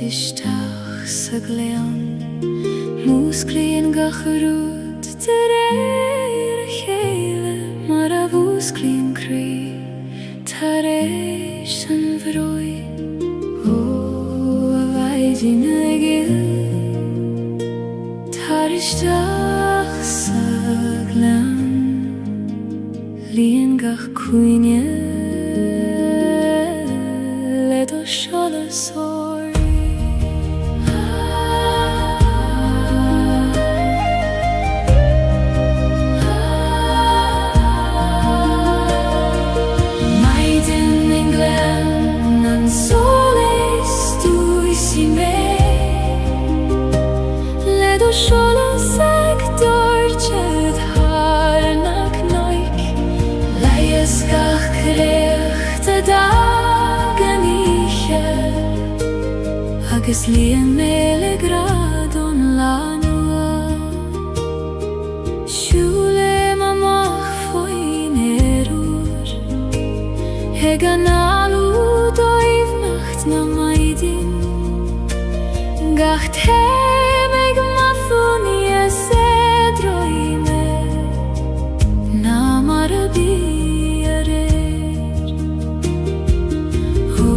isteach sa glean músclaíonn ga chorúd de réir a chéile mar a bhúsclaíonn crí tar éis an bhróid ó a bhaidín a Gaeilge tar isteach sa glean líon gach cuaine le do seolas agus líon méle gradón lánua siúlim amach faoin éirúr ag an alú dóibhnacht na maidin gach téim ag mathúní a sédroime ná mar a bí a réir ó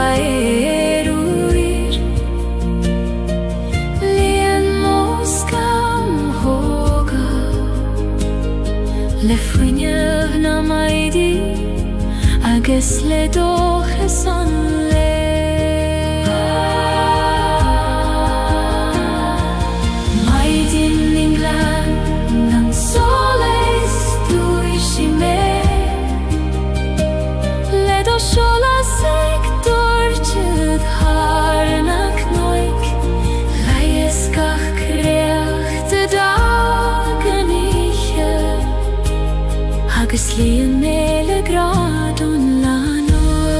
a éirúr le fuinneamh na maidí agus le dóchas an le maidin in glan an solas dúisi mé le do seolas ag dúirtead thar na cnoig leighis gach creacht a dagan ihe agus líon méle gradón lánua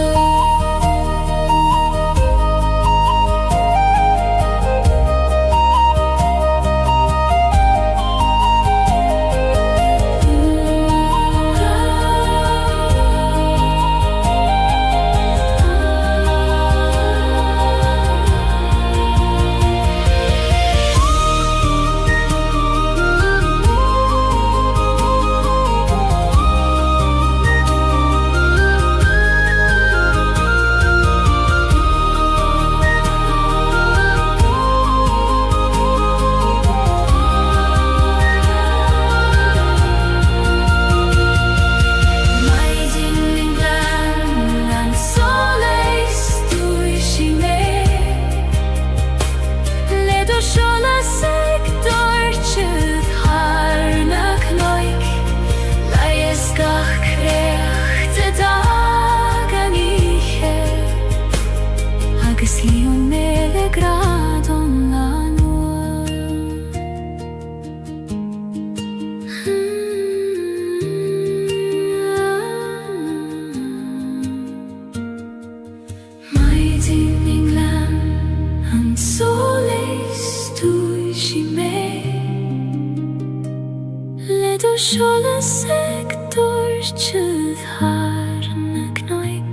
seolas ag dúirtead thar na cnoig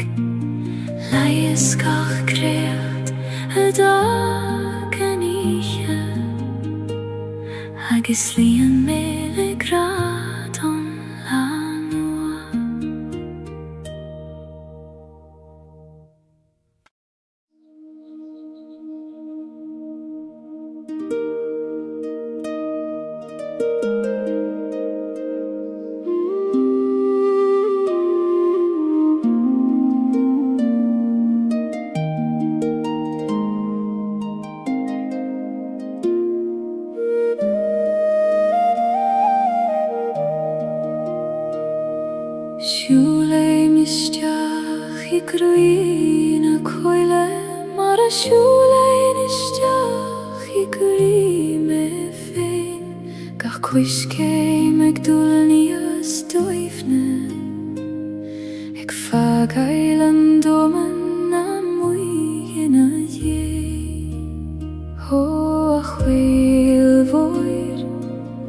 leighis gach creacht a dagan ihe agus líon méle gradón lánua siúlim isteach I grín a coile mar a siúlim isteach I grí me féin gach cuiscéim ag dúlní as dóibhne ag fagail an dóman na muigin a dhé ó a chhuil mhóir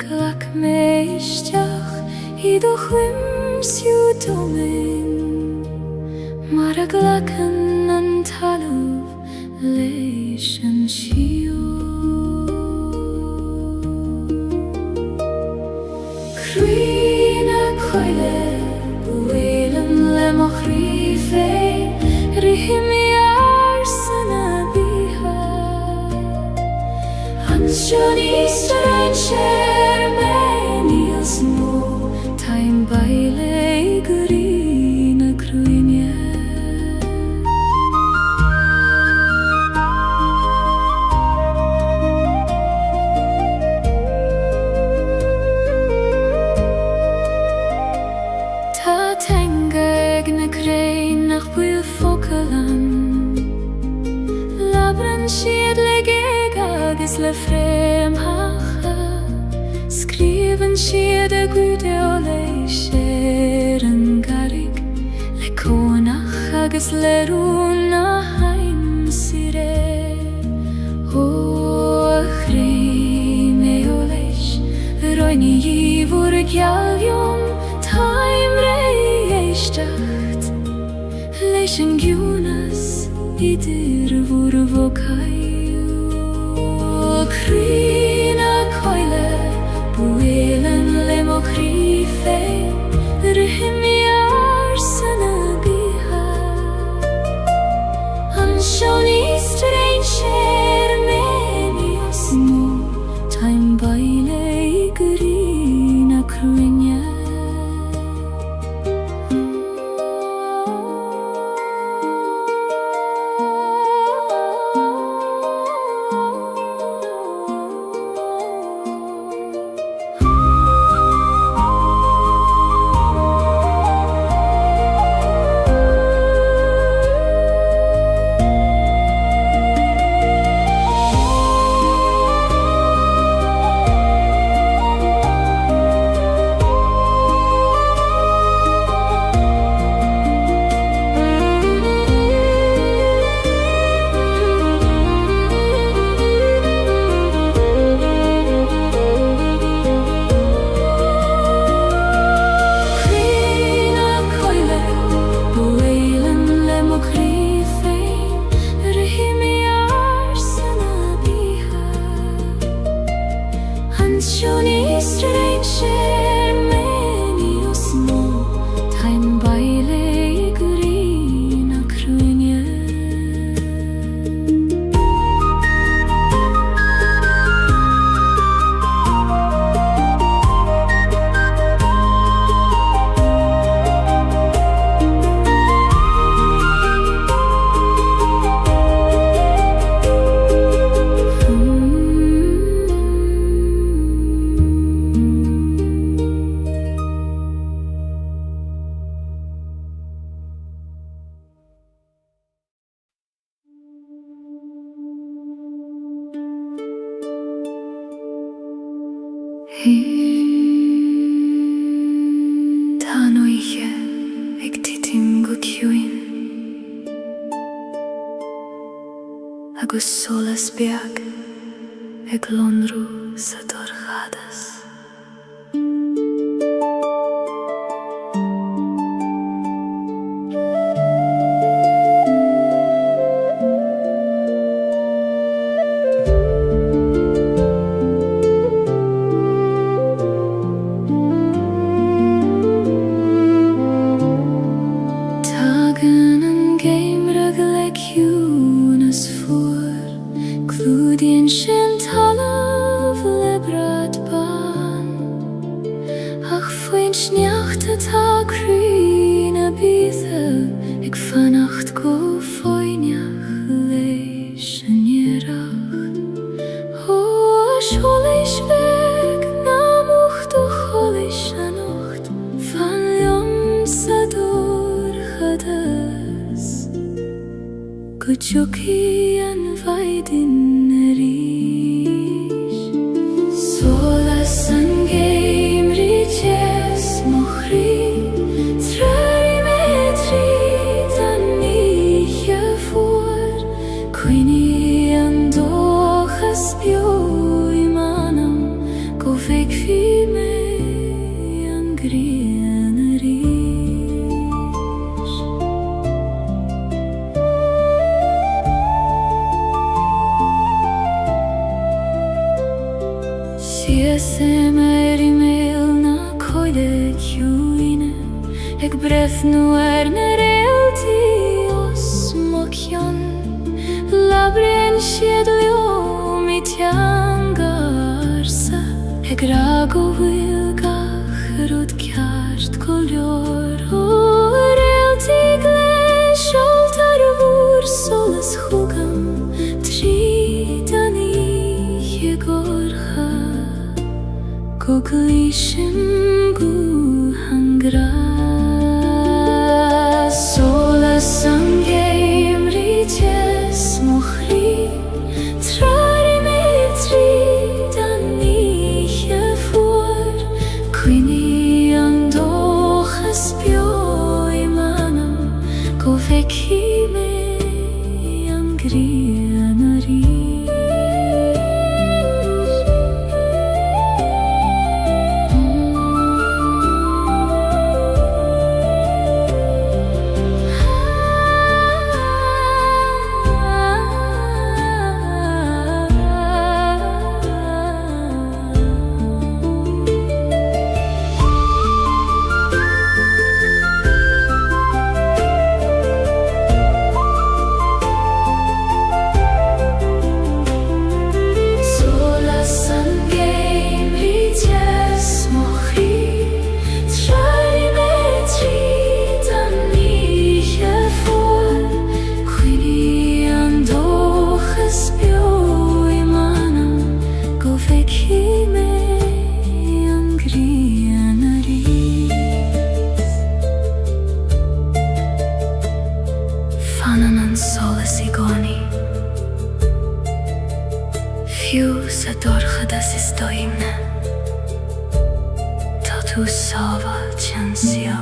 glach mé isteach I do chuim siú domin mar a glachan an talamh le skjer med i små time baile i grine krunje. Ta tenke egne grein nach bui fokelan labren skedleg agus le frem hacha skriven skede gude og leisheren garig le konach agus le runa heim sire o chrime og leish roini i vor gjaljon taim reistacht leishen gjunas idir vor vokayu krina koile buelen lemo krife rehmi arsana biha anshoni stranger meni osmo time baile grina krunya. Tanoiche ag titim go ciúin agus solas beag ag lonrú sa dorchadas. Kuchuki an vaidin rish solas an game riches mochri trari metri tanniche for quini an dochas bio imanam go vek fi me an grien rish. Semeri mel na koide ciúine ag brethnu na realti os mocion labren sied leo mi tiangarsa Grago wilgach rud kjart kolor Orel tigle sholtar vur soles hugam Tridani jegorha Koglishim gu hangra Soles sangeim rites mochri Trari metri dani jefur Quini andoches bio imanam Go vekime angrianari Fananan soles igoni Fiu sa dorchadas istoimne Tatu sava chansio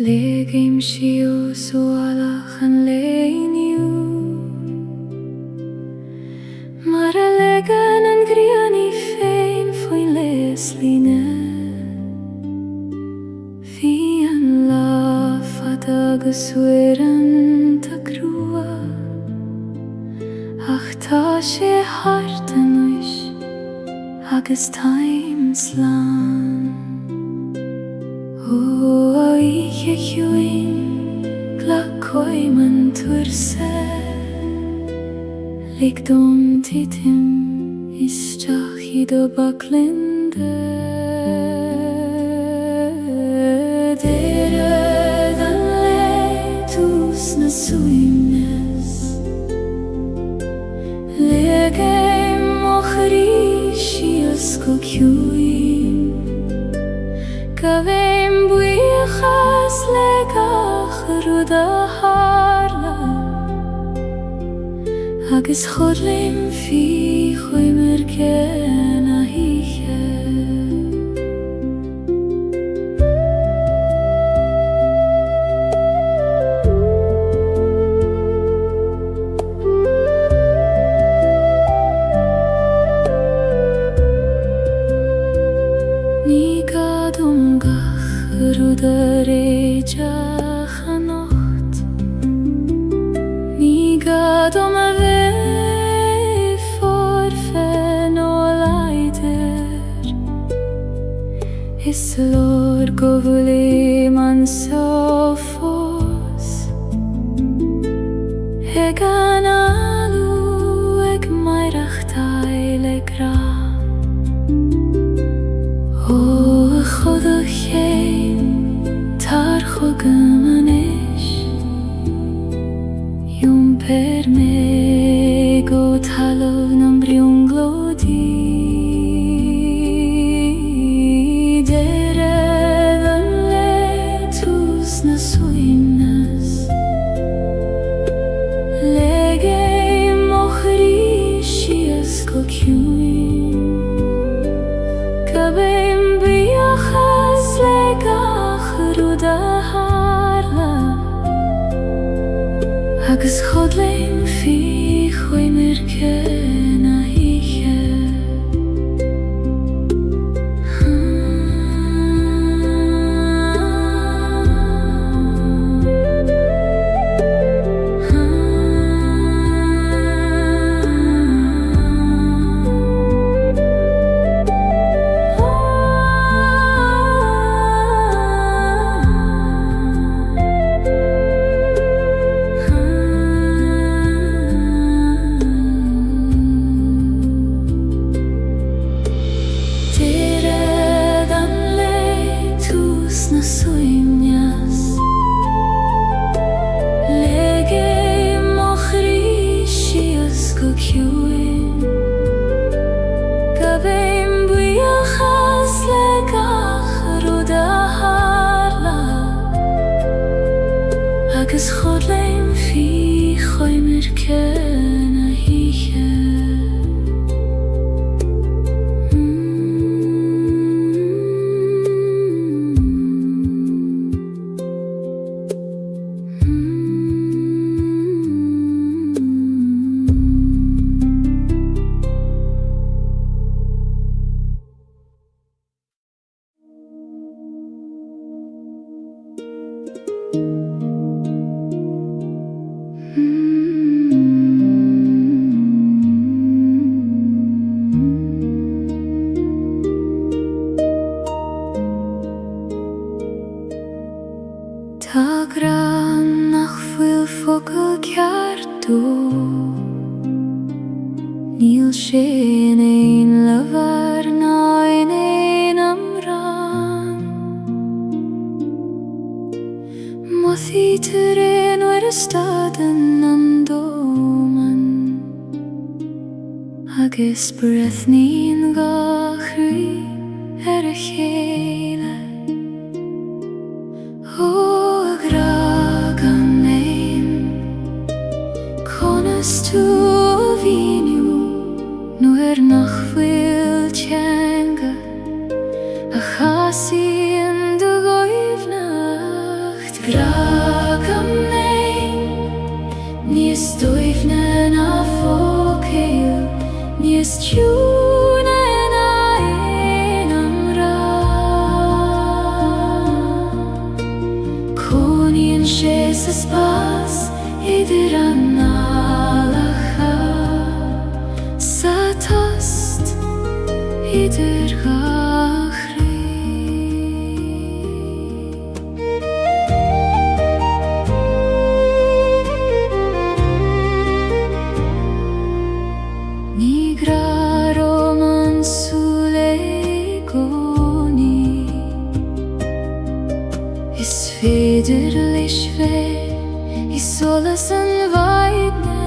Legim shio so alachan leiniu Mara legan an griani fein foin lesline Fi an la fadagus weran ta grua Ach ta she hartan uish agus taim slan O ich juin glakoi man turse Ligdom titim isjach ido baklinde Dere dan letus na suimnes Legem ochri shiasko kjuim Kavem buichas legach ruda harla Agus chodlim fi choimer ken a hiche Gadom a ve forfen o leider Islor govuli man sofos Egan alu eg mairach taile gra O chodach heim tar chogamanesh Yum per me go talov nam briunglodi Dere dan le agus chodlaim fi chuimir na hiche. Agus chodlaim fi chuimir na hiche. Tá gran nach bhfuil focail ceartú, níl sin éon leabhar ná éon amran. Mothaítear éon uair a stadan an dóman, agus breithnín gachraí ar a chéile. Tú a bhíniú nuair nach bhfuil teanga a chasaíonn do Gaeilgenacht. Gragam mé níos dóibhne ná folklore, níos tiúna ná aon amran. Coníonn sé sa spás idir an idir gachraí. Ní gra roman súile gcónaí, is féidir leis bheith is solas an bhaidne.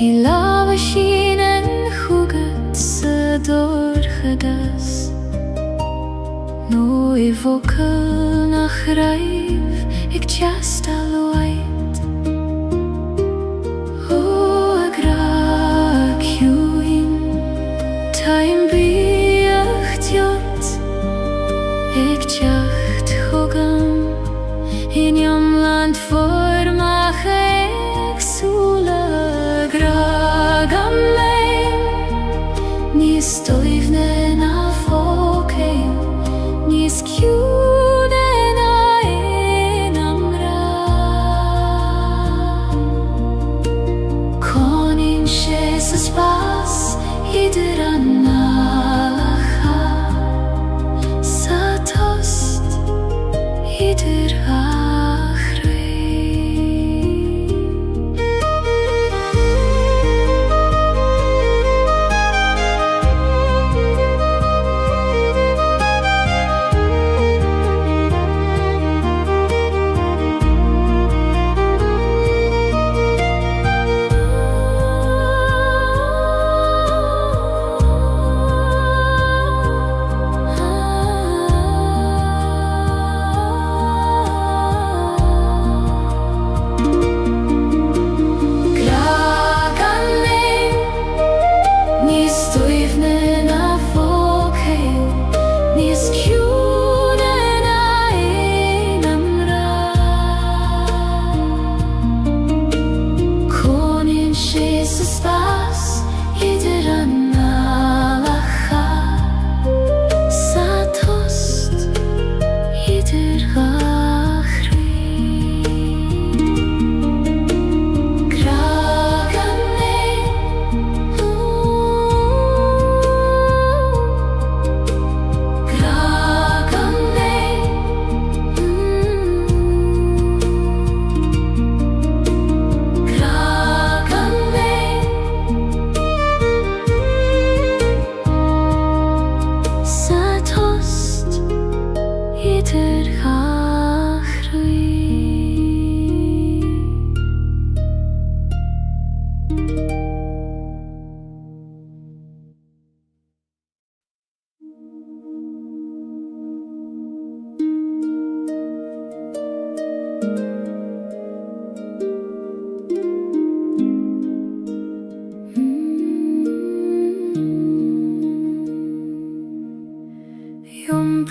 I lámha sin an chúgad sa dórchadas, nó I bhfocail nach raibh ag teastal uaid. Ó a gra ciúin táim bíocht jot ag teacht chugam in iomland formach agsúla. Gragam mé níos dóibhne ná folklore, níos ciúna ná aon amran. Coníonn sé sa spás idir an álacha, sa tost idir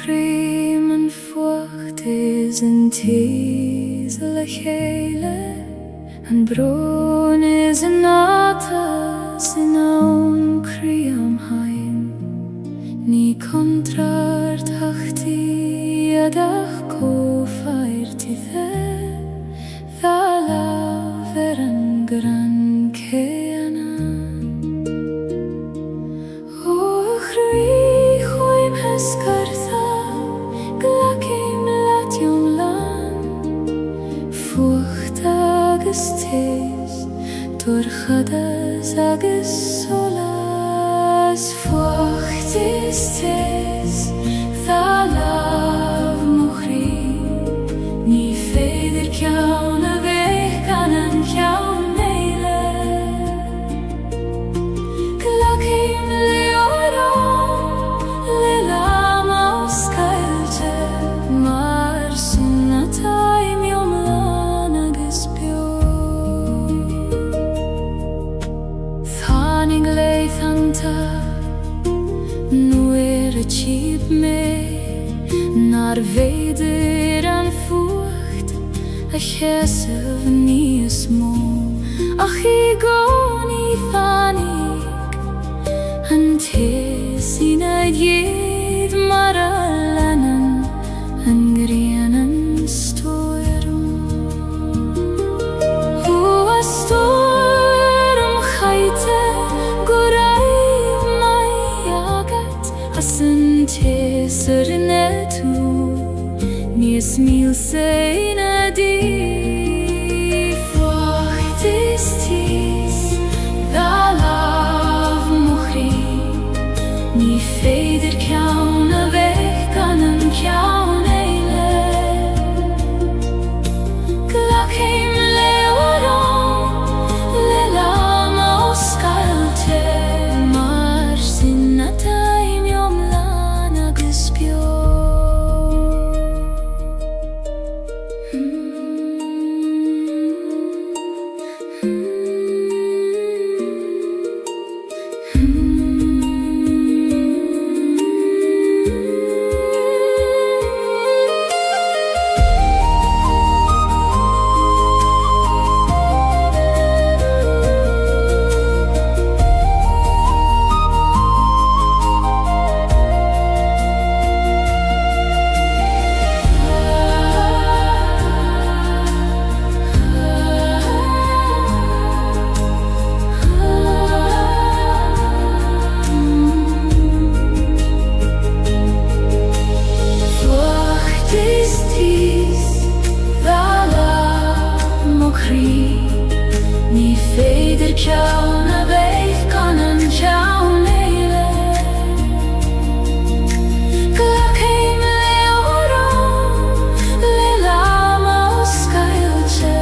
Mochrí man fucht is an tíos le chéile, an brón is an átas in ón crí am hain. Ní contrar tachtaí adach cófhairtí dá láf an gran céanna. Ó chrí chuim hescartha glacéim latiom lan, fucht agus tés torchadas agus solas. Fucht is tés dá láf mochrí, ní féidir ceann a bheith gan an ceann éile. Glacéim le lám os Gaeilge, mar sin atá miomlán agus beo. Tháinig leithanta nuair a tíb mé, nar féidir an fucht a cheasamh níos mó, ach I gcónaí tháinig an tés ina dhéad mar a leanan an grianan stoirm. Ó a stoirm chaite go raibh mai agat as an tés ar ina tú, níos mílsa ina dí. Fucht is tés dá láf mochrí, ní féidir ceann a bheith gan an ceann éile. Glacéim le lám os Gaeilge, mar sin atá miomlán agus beo. Ní féidir ceann a bheith gan an ceann éile. Glacéim le lám os Gaeilge,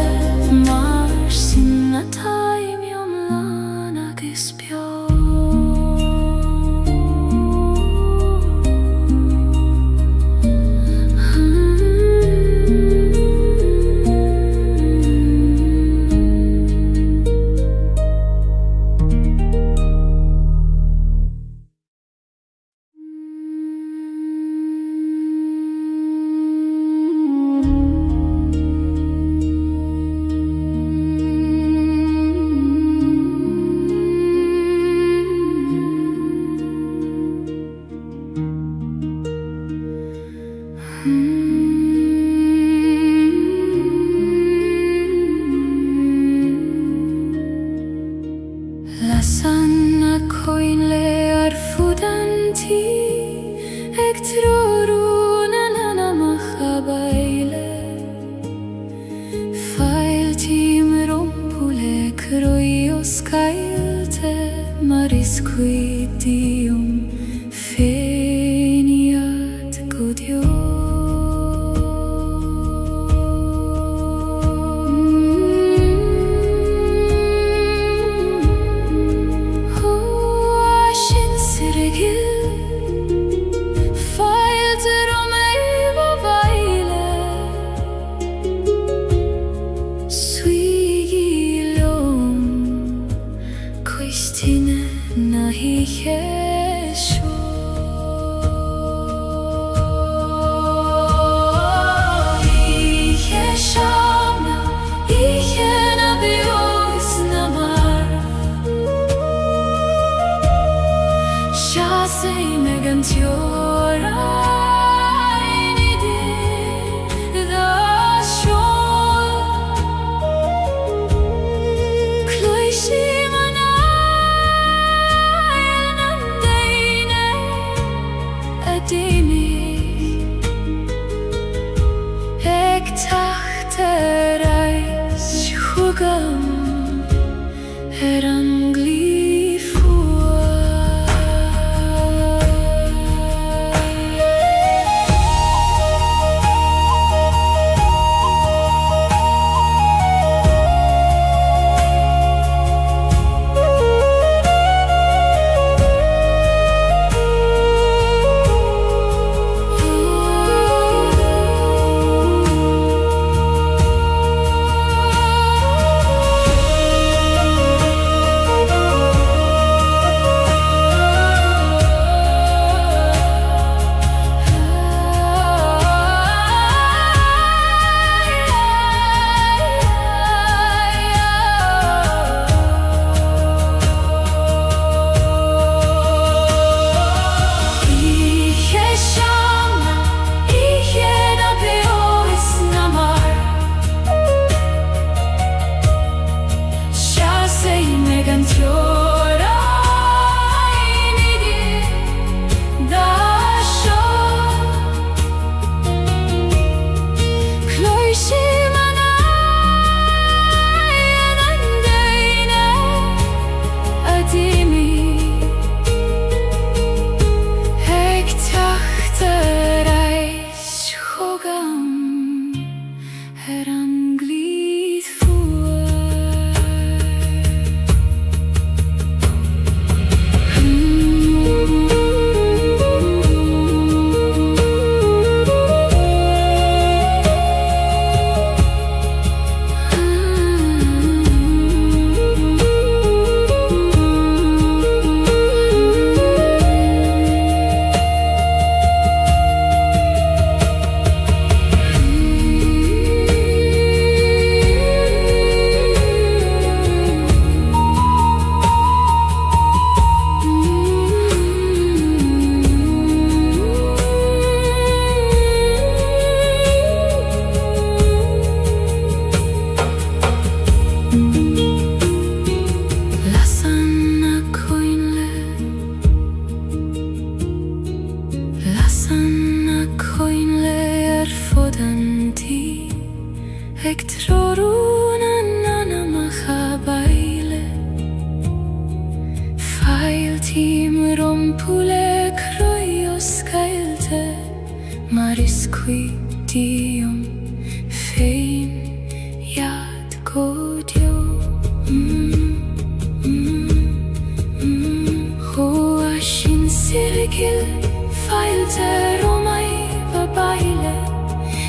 mar sin atá miomlán agus beo. Lasan a coin le ar fudanti, ag trorún an anamach a baile. Failtím rompule croi os Gaeilge, mar iscuitium féniad godio. Na hi Sägningen tjörar i det där sjål Klöjsi mana elnan dejne ademi Ek tahtereis hugam herangli Ek troruna nana machabaile Fail tim rompule kroios Gaeilge Maris qui dium fein yad godio Hoa shin sirgil fail te romai babaile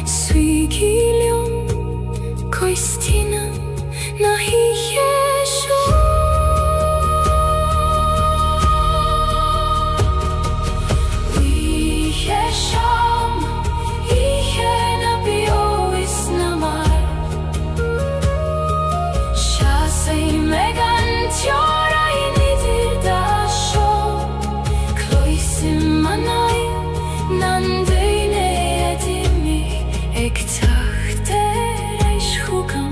Suigilium Koistina nahi yeshu Vi yesham ihena biois namar Shasei megan tjora inidir dasho Kloisim manai nandeine edimi Ek tahte Hugam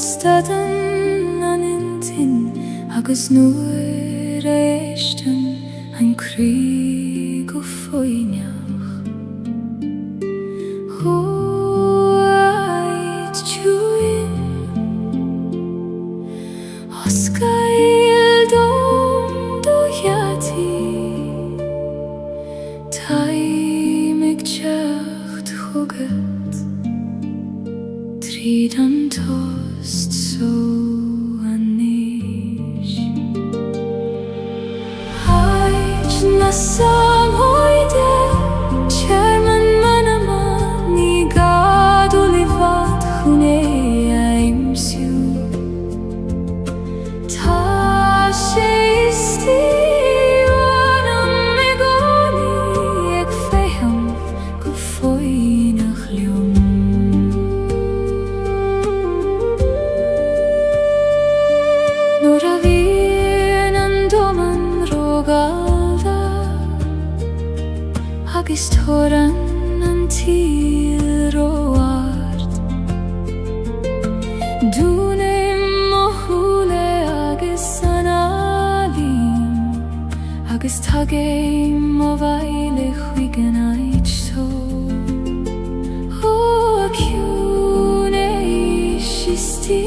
staden an intin agus nuair éistin an crí go foiineach Huaid túin os Gaeilge dom do yati taimig teacht chugad tríd an tost so anis Haid na samhoide Chairman manama ni gadu livat chune aimsiu Ta sé isti anam megoni ag feham go foinach liom Nor a bhíonn an doman rógáilge agus tóran an tíl róart Dúnaim mo thúla agus an alín agus tagaim mo bhaile chuig an áit so Ó ciún éis istí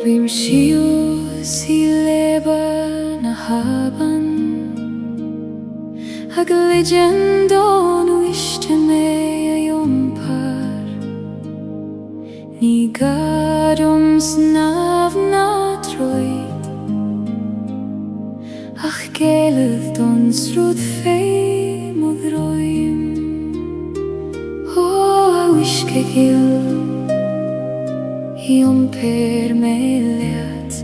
Rim siús I leba na haban Ag legend ó iste mé a iompar Ní gadum snaf na troid Ach Gaeilge don srúd féim og roim Ó a uisce gil Iompar mé leat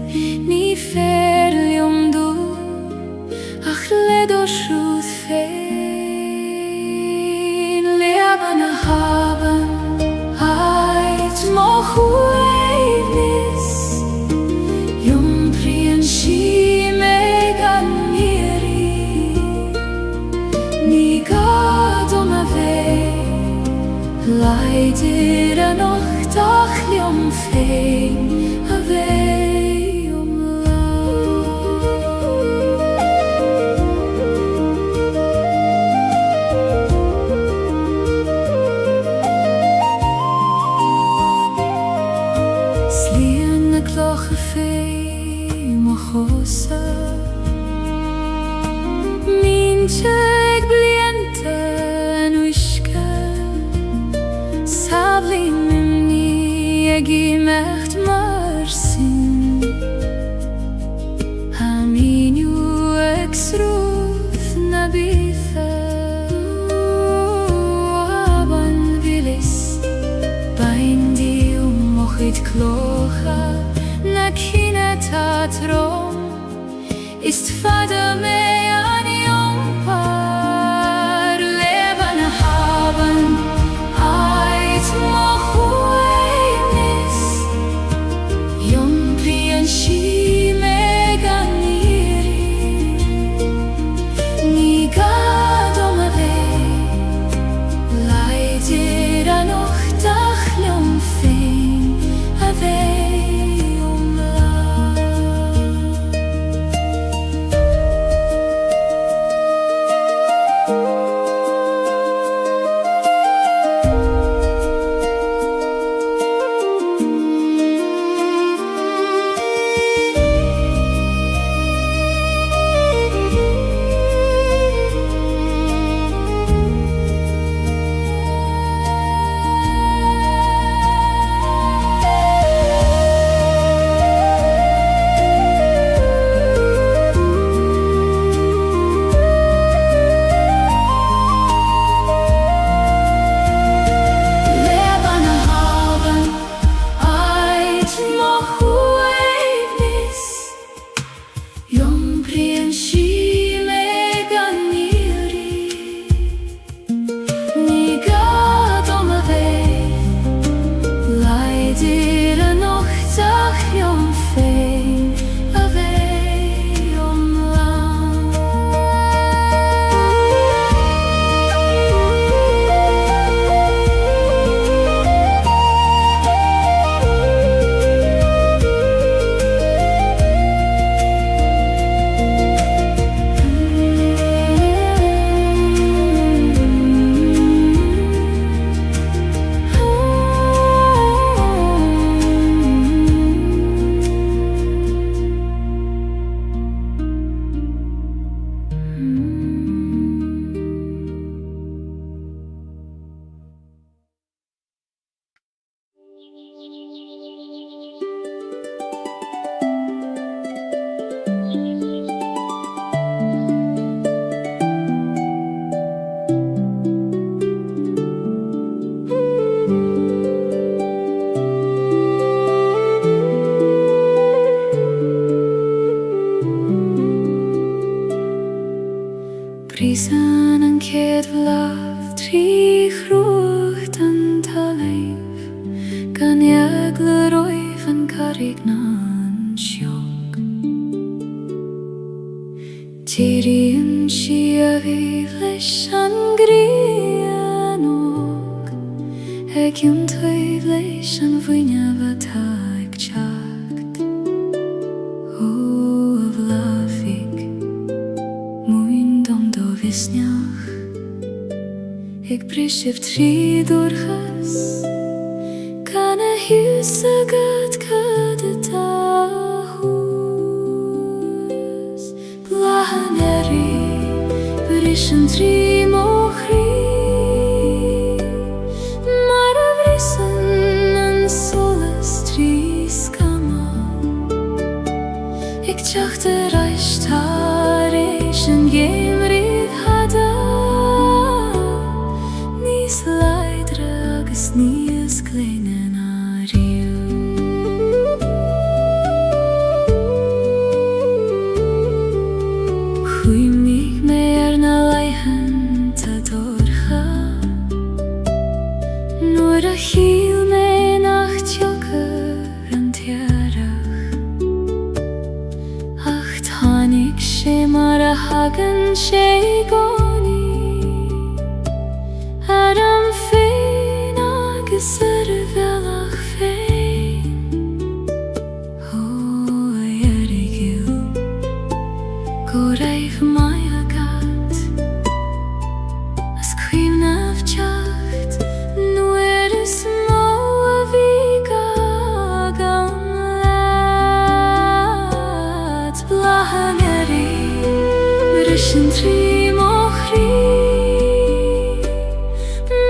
Ní ferliom dú Ach led ó srúd féin Leaba na haban Ait mo chuaibnis Iompríonn sí me gan miri Ní gadum a bheith Leidir a nocht féin a bheith lá. Slíonn na clocha féin mo chosa, mínte ag blianta an uisce, sablaí mimní ag imecht mar sin, ha míniú ag srúth na bithe. Aban bilis baindíú mo chuid clocha na cine tá trom, is fada mé an iompar leban a haban ait mo chuaimnis iompríonn sí me ganníri ní gadom a bheith leidir an uchtach liom féin a bheith Prísan an céad bhlach trí chrúcht an talamh, gan eagla roimh an carrig ná an seog. Tíríonn sí a bhíh leis an gríon óg, ag iontaobh leis an bhuinneamh atá ag teacht. Ó a bhlafig Visneach ag brisibh trí dúrchas, gan a hiús agad cad atá hús. Blahan bris an trí mo chrí, mar a bhrisan an solas trí scama, ag teacht a raistar éis an géimrí níos cléine na riú. Chuimnig mé na leithean tá dorcha, nuair a chiall mé nach teochar an tearach, ach tháinig sé mar a hagann sé gcónaí ar an féin agus ar a bhealach féin. Prischen tri mohri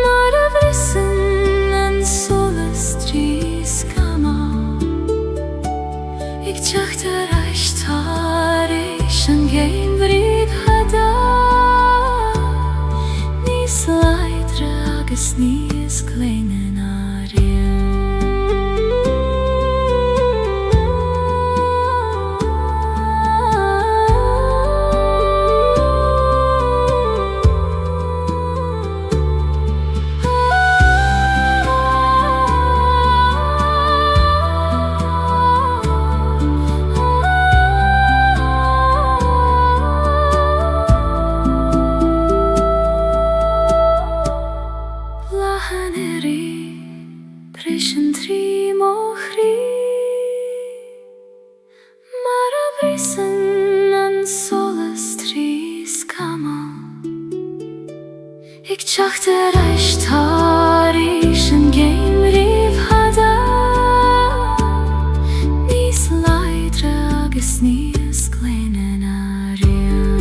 Mara vrissen en solas tri skama Ik tjacht reich tarish en gein vrid hada Nis leidre agus nis kleinen arien Prischen tri mohri Mara vrissen en solas tri skama Ik tjacht reich tarish en gein riv hada Nis leidre agus nis kleinen arien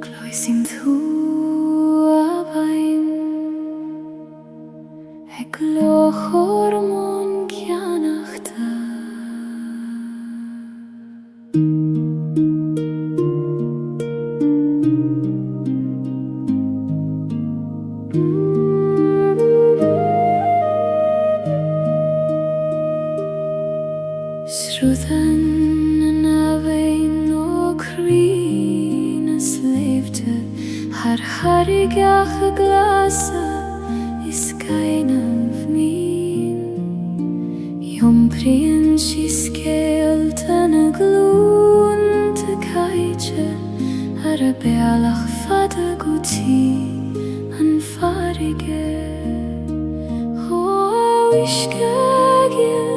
Gloisim thu abain Ek loch hormon kianachta Sruthan en avein o krinas leefde Har harigach glasa is keinen vmin Jom prien skeelten gloen te kaitje Har bealach fada guti an farige Ho iskagil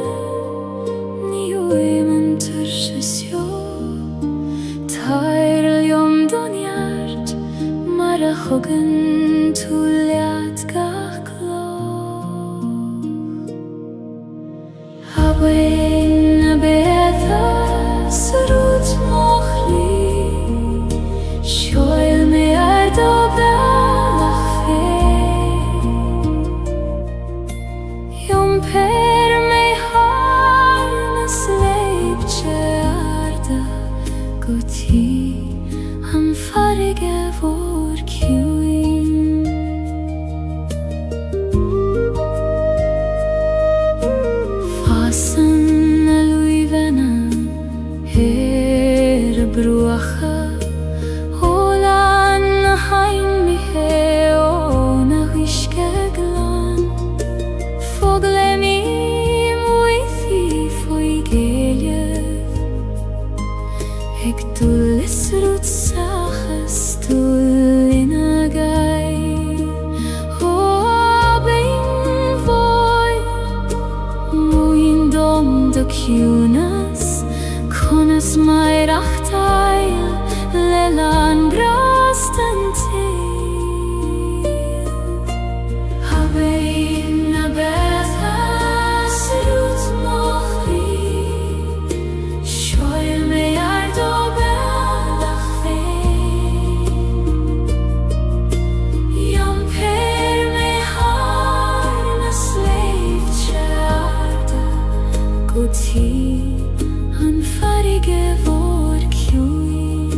Hogan tuliat gach gloch Hawein a betha sarut mochli Shoil me ardo belach fe Jom per me harnas leibche arda Guti an farige vor Fasten a luivena her bruacha Holan na hain mi he o na riske glan Fogle mi muithi foi Gaeilge Ek tullis rut sachas tull in a gai Ho bein voi Muin dom de kunas Konas mai rachtail Lelan brasten til Habein a betha Srut mochri Shoil me ardo belach fein Jom per me harnas leivche arda Guti an farige vor kjuin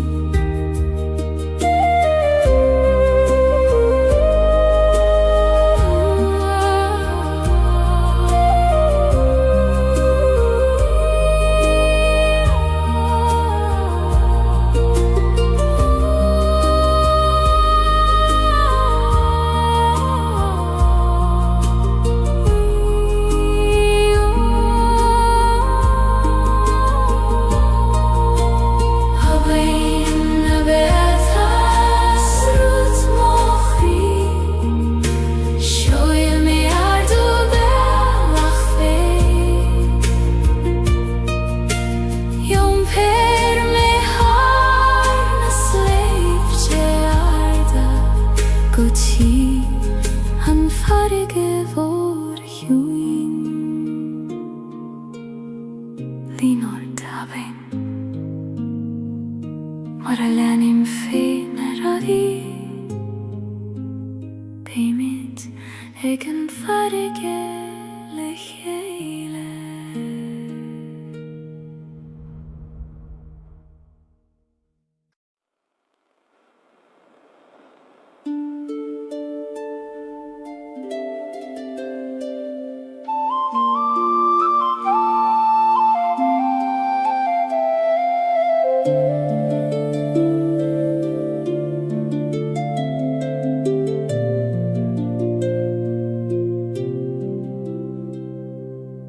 línar tabhain mar a leanim féin ar a bhí Péimid ag an farige le chéile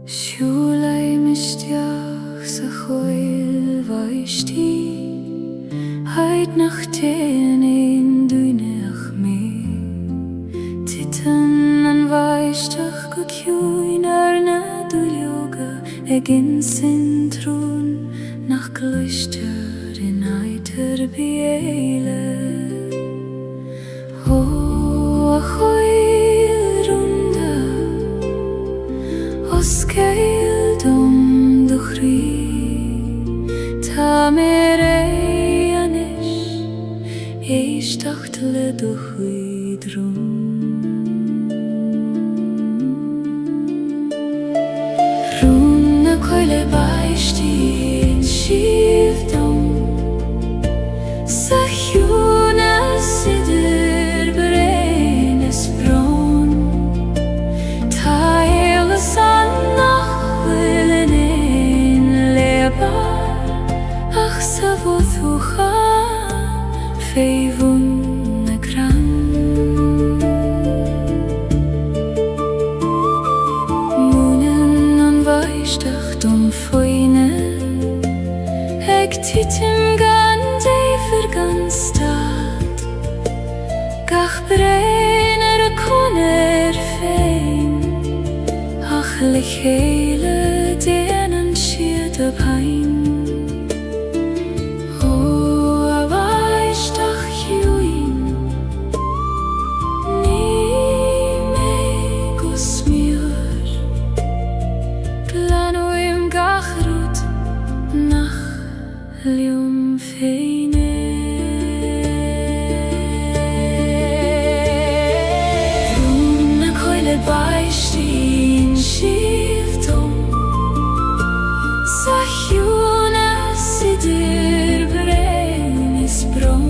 Siúlaim isteach sa chóil bhaistí Haid nach téanain dúineach mé Titan an bhaisteach go ciúin ar na dúilioga ag sin trún nach gluistear in aitar biéile Ó a chóil rúnda Os Gaeilge dom do chrí Tá mé anis éisteacht le do chuidrún Rún na coile baistí in siomh dom Sa chiúna sidir brein is brón Tá éile san nach bhfuil in éin lebar Ach sa bhóthúcha féimhún na gran Múnan an bhaisteach dom foine Ag titim gan déifir gan stad Gach brein ar a conair féin Ach le chéile déanann siad a bhain Ó a bhaisteach chiúin Ní mé go smiúr Planúim gach rút nach liom féine Rún na coile baistí in siomh dom Sa chiúna sidir brein is brón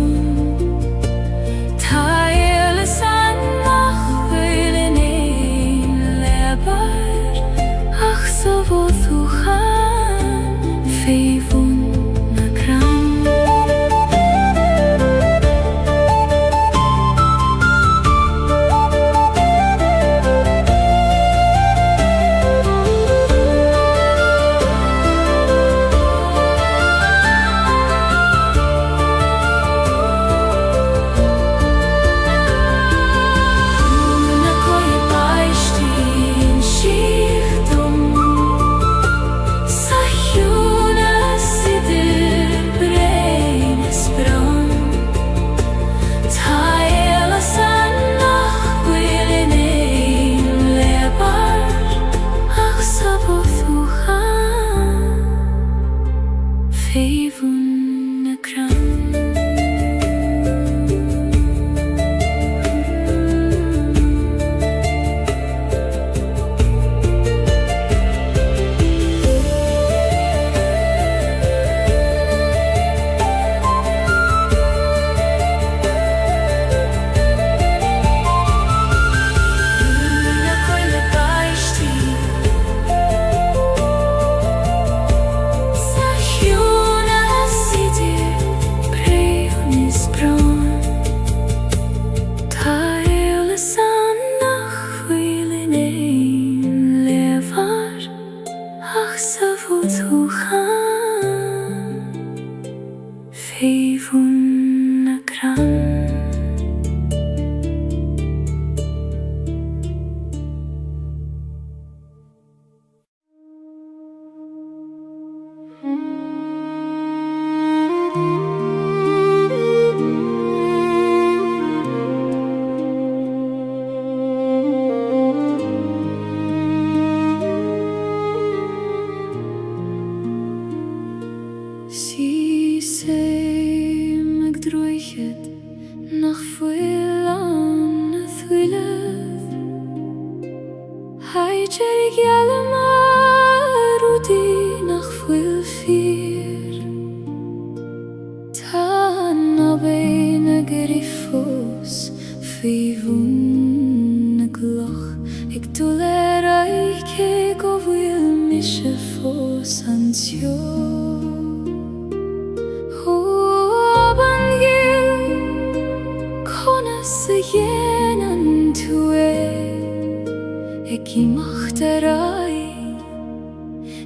Tá éile san nach bhfuil in éin lebar Ach sa bhóthúcha féimhún na gran Na coile baistí in siomh dom Sa chiúna sidir brein is brón Tá éile san nach bhfuil in éin lebar Ach sa bhóthúcha féimhún na gran Na coile baistí Sa chiúna sidir brein is brón Tá éile san nach bhfuil in éin levar Ach sa bhóthúcha féimhún na gran brisce foss'anzio jenen tue Eki machterai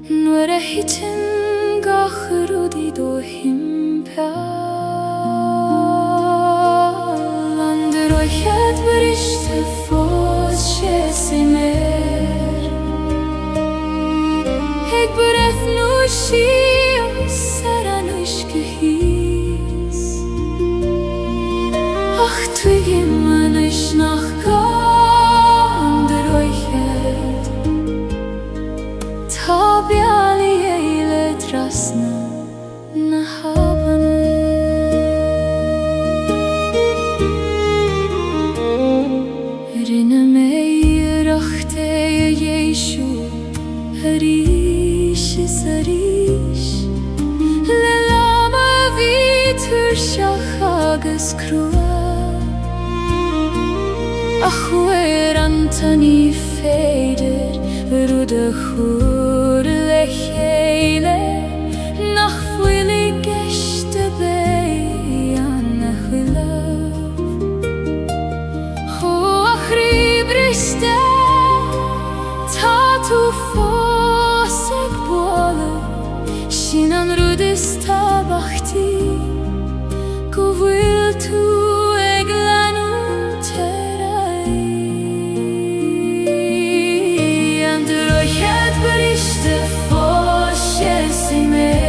Nuere hitin gachrudi do himpel Ander oichet briste fos shesimer Ek breth nu shio saran uishkehis Ach twigim nach gander oichet Tabiali eile trasna na haben Rinne mei rachte Jeshu Harish is harish Lelama vitur shachagas krua Achwer antani feder Rude chur lecheile Nach fwili geshte bei Anna chwilav Ho achri briste Tatu fosek boale Shinan rudis tabachti Govil tu eglanu Berichte foshesimer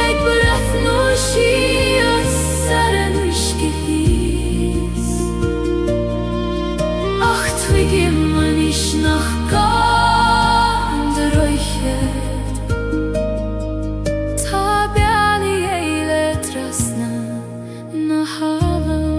Ek beref no shios saren uishkehis Ach twigim manish nach gander oichet Tabiali eile trasna na havam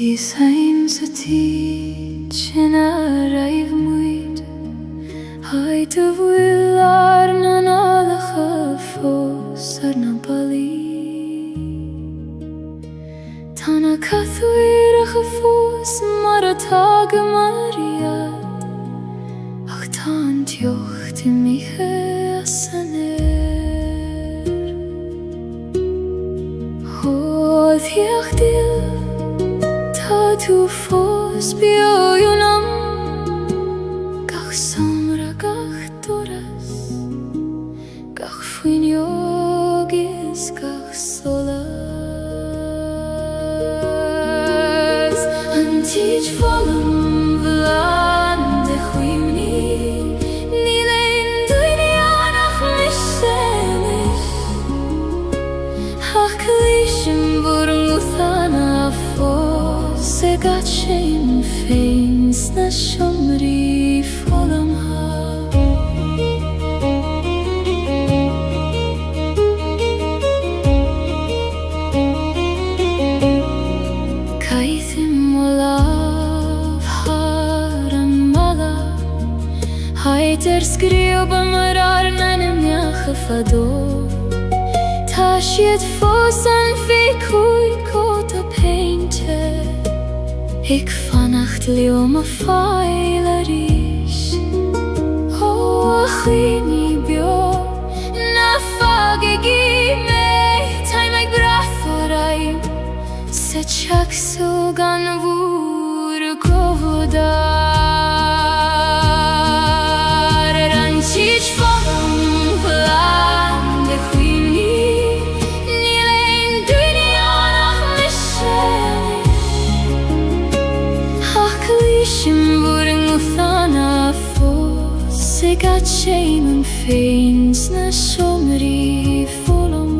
Sie sein så tid känner räv muid Heute will arnan alla khafos arna bali Tana kathuira khafos maratag mariat Ach tant jocht mihe asaner Hod jachtil Tu fos bioyunam Gach somra gach toras Gach fuin yogis gach solar Antić volum vlade chwimni Nilein dunianach mishenis Haklishim burmuthana fos Segachem feins na shomri volum ha Heiter skrioba marar menem jache fado Tashiet fosan fi kuit kota painte Ik vannacht lioma feilerish O achini bio Na fagegi me Taimag bratharaim Se chak sugan vur goda Antić volum vlade chwimni Nilein dunianach mishenis Haklishim burmuthana fos Segachem feins na shomri volum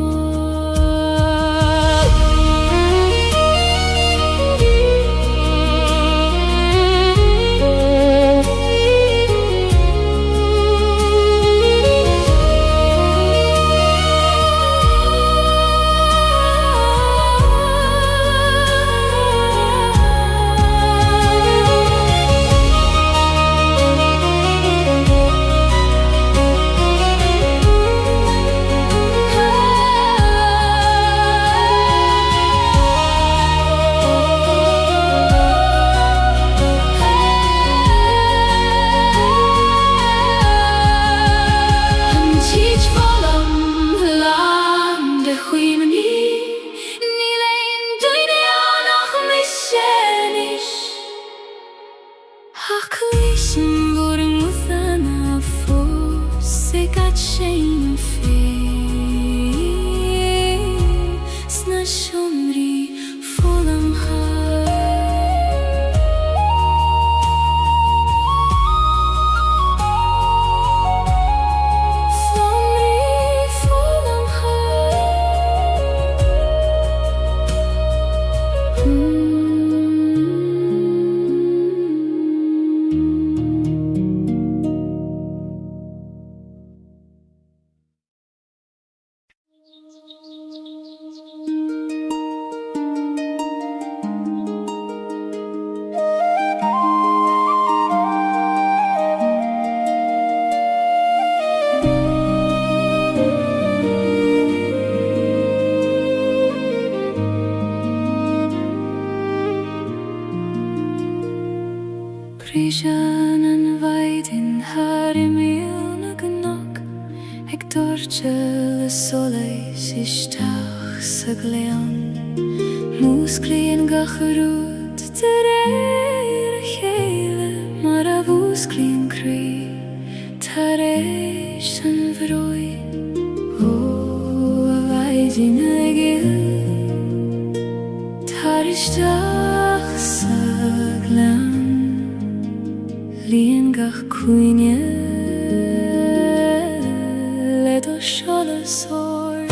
Haklishim burmuthana fos Segachem feins na shomri volum ha Prishan an vaidin harimil na gnog Eg dorchel soleis ishtach sa gleon Musklien gacharut tereir chele Mar a vusklien kri tareish an vroi O a vaidin egil tarishtach sa gleon Lien gach kuinje Ledo shala sori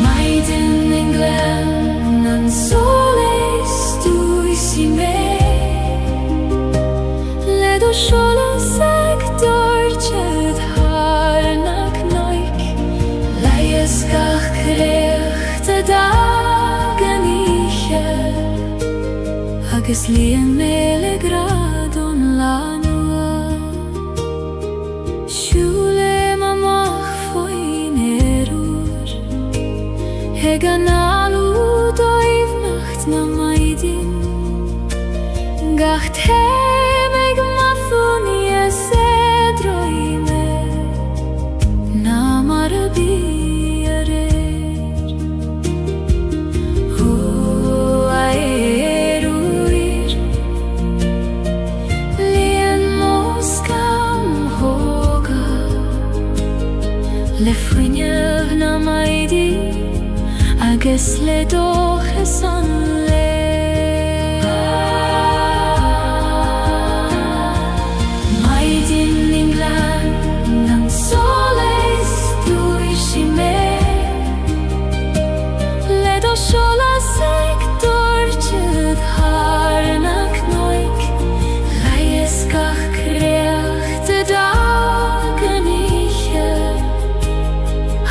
Maiden en glen An soles du isi me Ledo shala sag dorchet har nak noik Gach krechte dagen iche Agus lien mele gradon lanua Shule mamach foin erur Heganalu doiv nacht na maidin Gacht hemeg mathun yesedroime Na marabi Lien moskam hoga le fuinev na maidi agus le doche san le maidin inglan nan soles duishi me le do shola sektor chet harnak noik laieskach kreachte dagen ich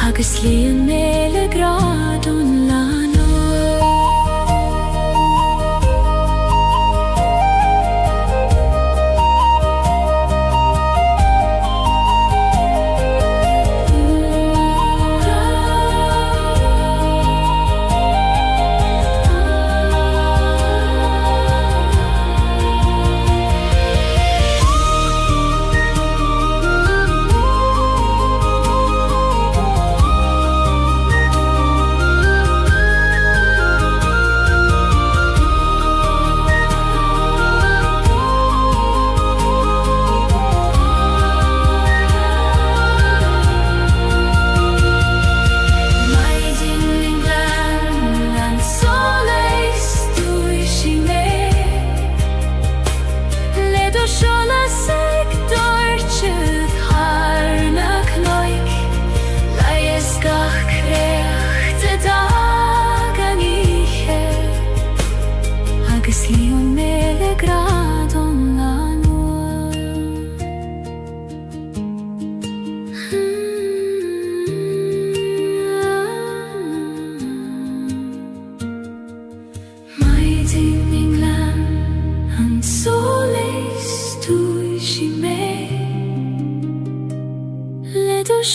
agus líon méle gradún lánó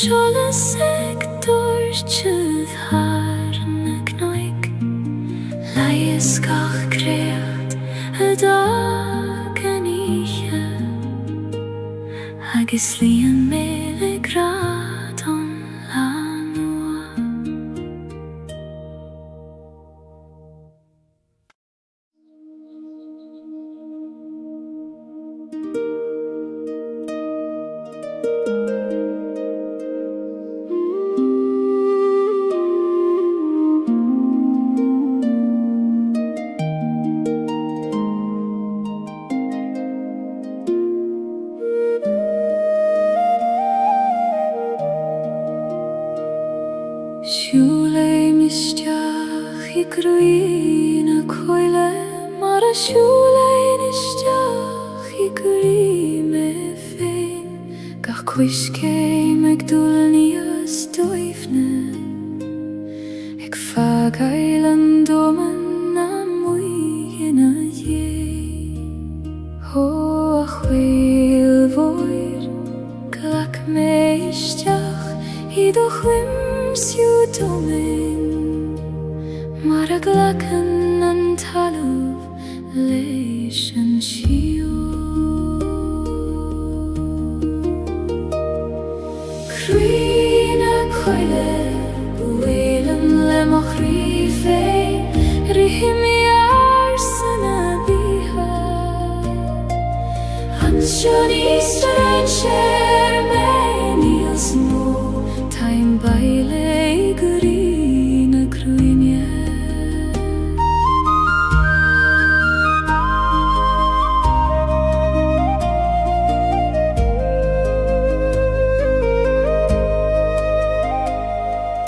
Shola sektor tjuð harna knoik laieskach kreat dagen ich agus líon méle gradún lánó Siúlé misteach I gruína coile mar a siúlé misteach I gurí me féin gach cuiscé meag dúlníos dóifne ag fagail an dóman na muigina dhé ó a chhuil mhóir glach mé isteach I do chwim siú domin mar a glachan an talamh leis an siú Crína coile buélan le mo chrí fé rihimi ar sanna bíha an sioni strain sér me níos mó taim baile gurína cruine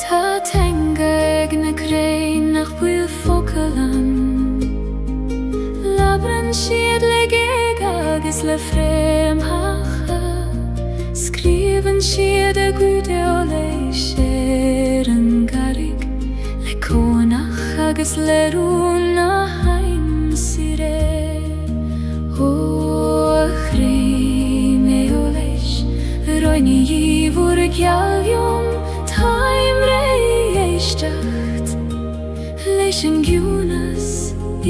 Tá tenga ag na crain nach buil focalan labran siad le géig agus le frém hacha Skrivan siad a gúdeo leis sér an garig le cónach agus le rúna haim sire ó a chré mé ó leis roini íbhúr a gealgiom taim ré éisteacht leis an giúnas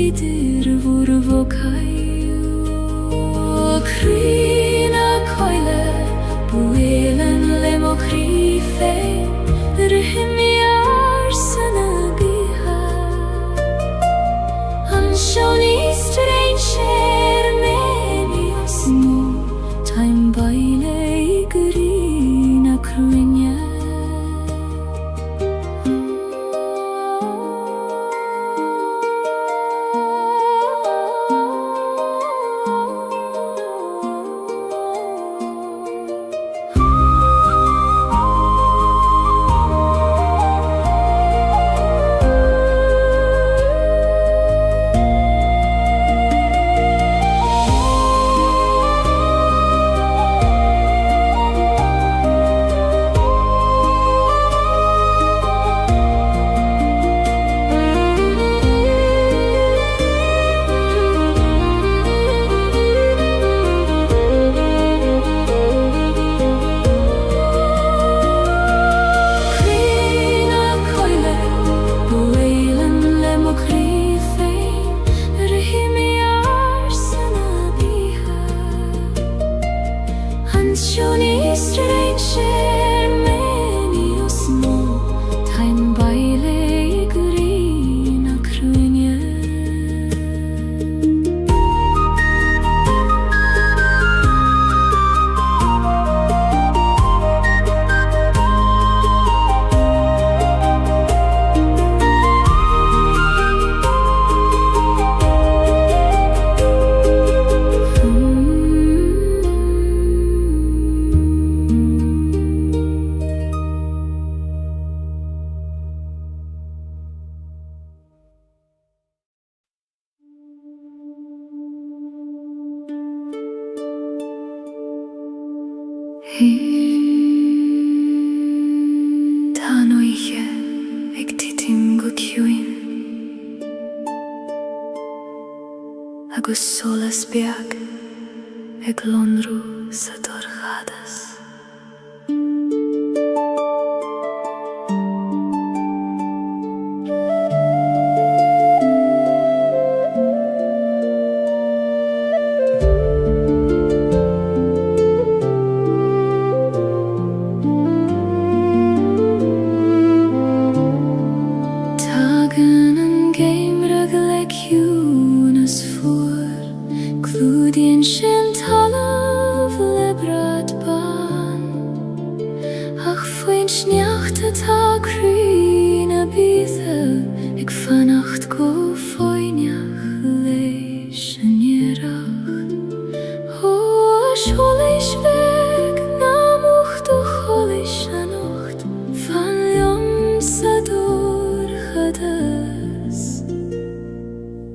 idir bhúr bhócaíú Crína coile buélan le mo chrí fé rihimi ar sanna bíha an sioni strain sér me níos mó taim baile I gurí na cruine Sjoni stranger meni och små Ta'n baile i grina krunje Ta noiche ag titim go ciúin agus solas beag ag lonrú sa dorchadas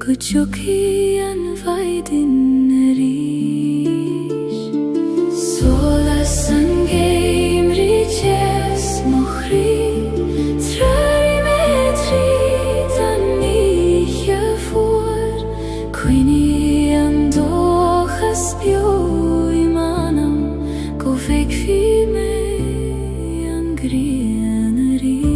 Kuchuki an vaidin rish Solas an geim riches mochri Trari metri dan niche voor Quini an dochas bio imanam Go vek fi me an grien rish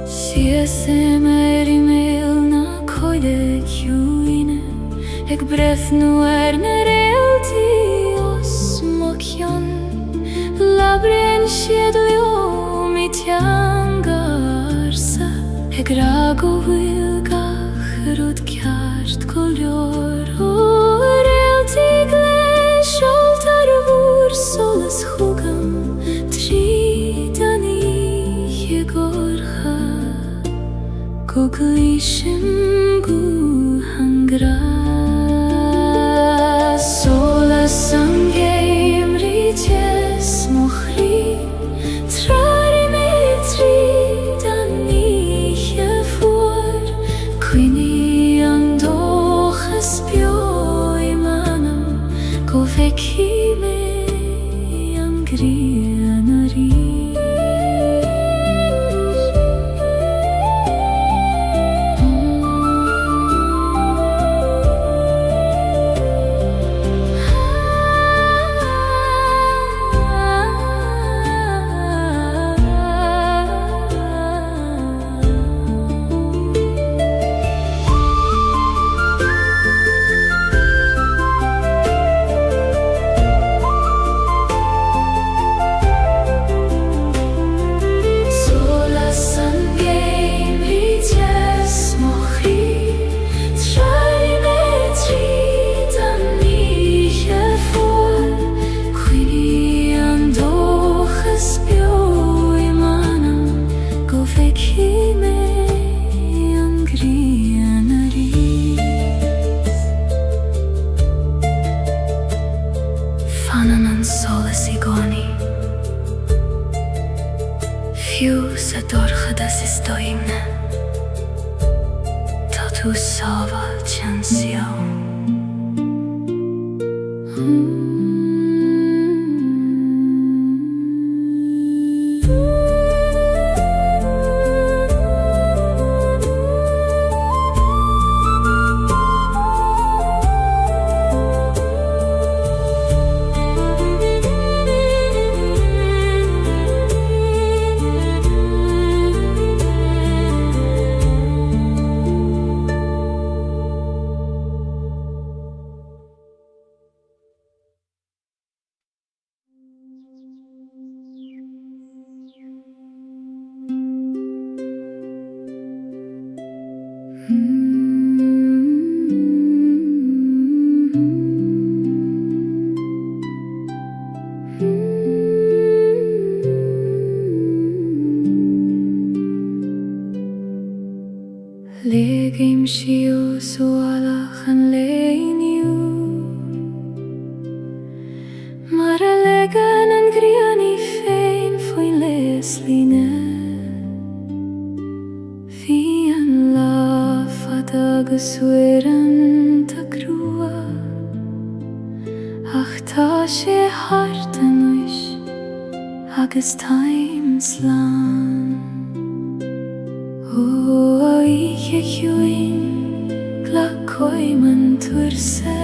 Siesem imel na coide ciúine Ag brethnu na realti os mocion Labrin sied leo mi tiangarsa Ag rago wilgach rud ceart color O realti gles altar vur solas chugam Tri dani gorcha Kuglishim gu hangra Solas an geim riches mochri Trari metri dan niche voor Quini an dochas bio imanam Go veki me an grianari Fiú sa dorchadas is doimne Tá tú sábhail tean sió Legim shio so alach an leiniu Mar a legan an griani féin foin lesline Fi an lafad agus wiran ta grua Ach ta sé hart an uis agus taim slan O ich juin gla koiman turse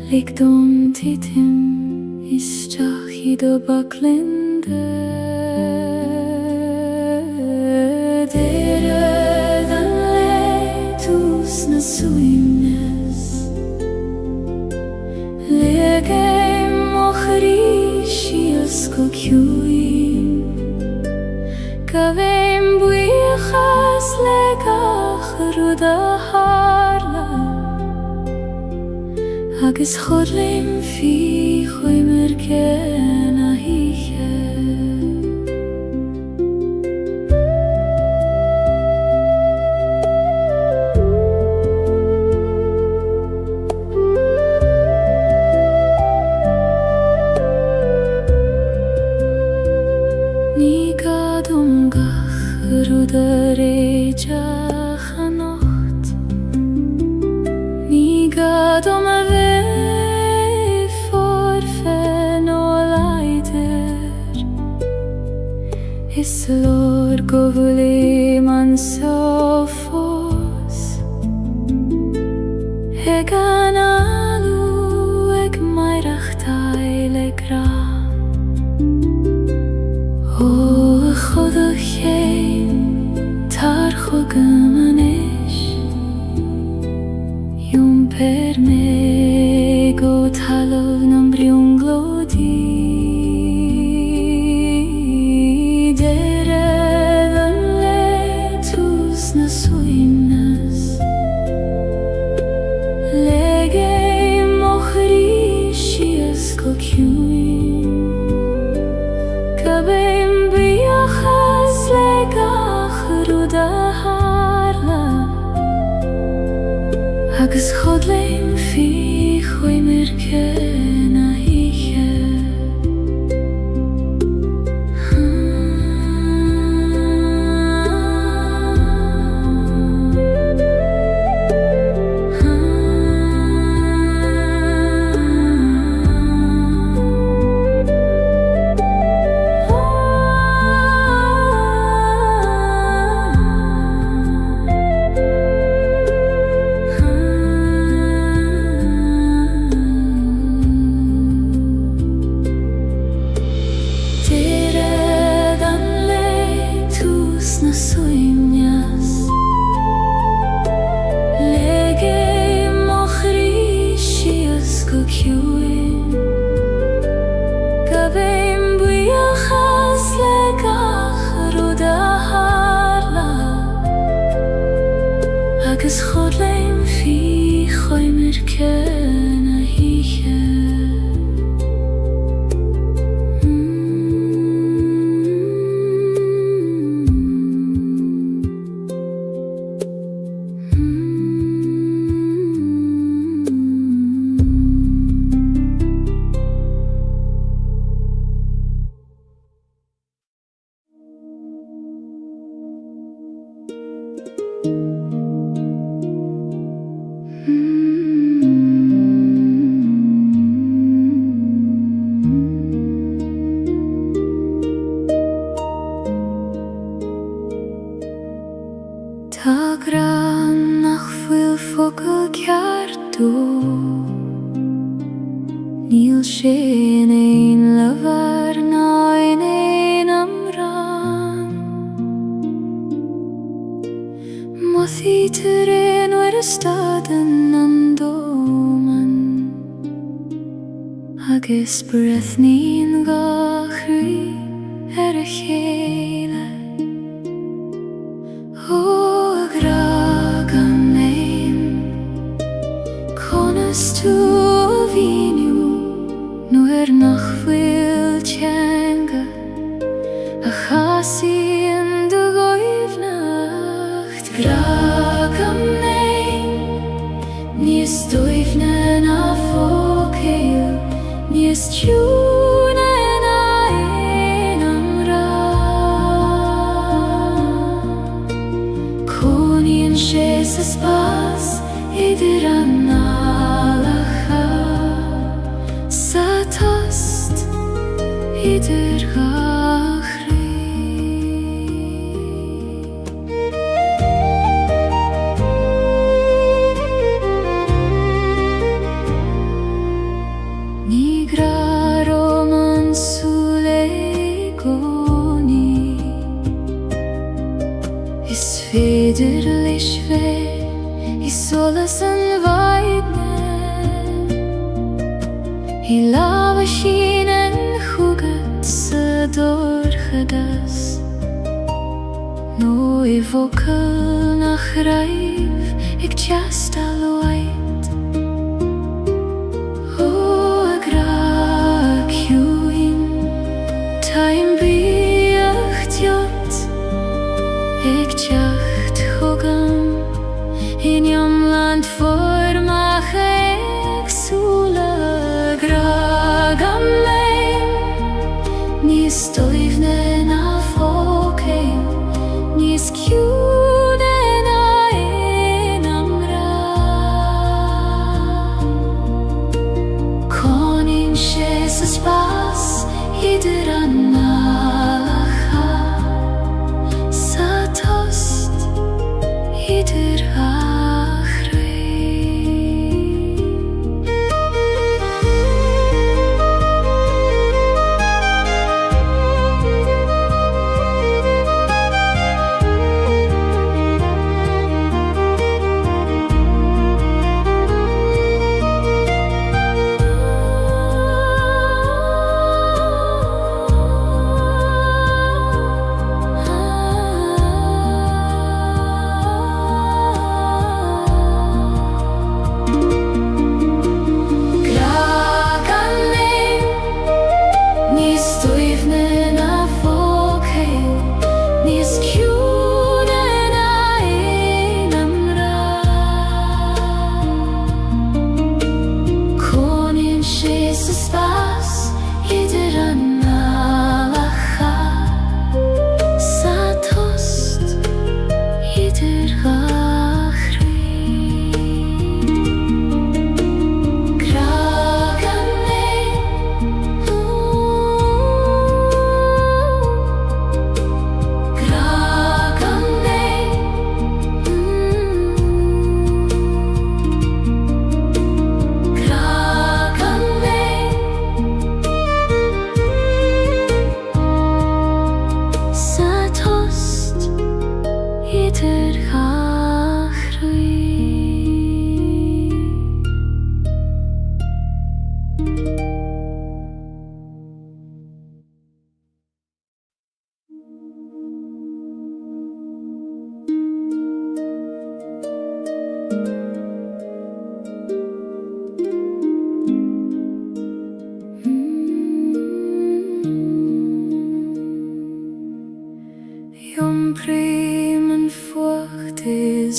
Lik don titim istach hido baklinde Dere dan leitus na suimnes Legem ochrishias kokjuim Kavem buichas legach ruda harla Agus chodlim fi choimer ken a hiche Ruda rejach a nocht Ni gadom a ve forfen o leider Is lor govuli man so fos Egan alu eg mairach taile gra O chodach Tar chogamanesh Yom per me go talov nam briung glodi Dere dan letus na suimnas Lege mochrishias kokjuim Kabem biachas legach ruda harla Agus chodlim fi choimer ken a hiche Agus chodlim fi choimer ken a hiche Ta gran nach fuil focal ceartú Níl sé in ein levar ná in ein amran Mothi turin war a staden an doman Agus brethnín gachrí a chéile O gragan neim Conas tú víniu Nuair nach fuil teanga A chasí in de goivnacht gragam nein, Níos dóibhne na fócail, níos tiúne na éanam rá. Coníonn sé sa spás idir an ngálacha, sa tost idir gachraí. Ní gra Róman súile gcónaí, is féidir leis bheith I solas an bhaidne. I lámha sin an chúgad sa dórchadas, nó I bhfocail nach raibh ag teastal waid. Ó a gra ciúin, táim bíocht jot, ag teacht chugam, in Iomland formach éagsúla. Gragam lein, níos dóibhne na fócail, níos ciúne na éanam rá. Coníonn sé sa spás idir an ngálacha, sa tost idir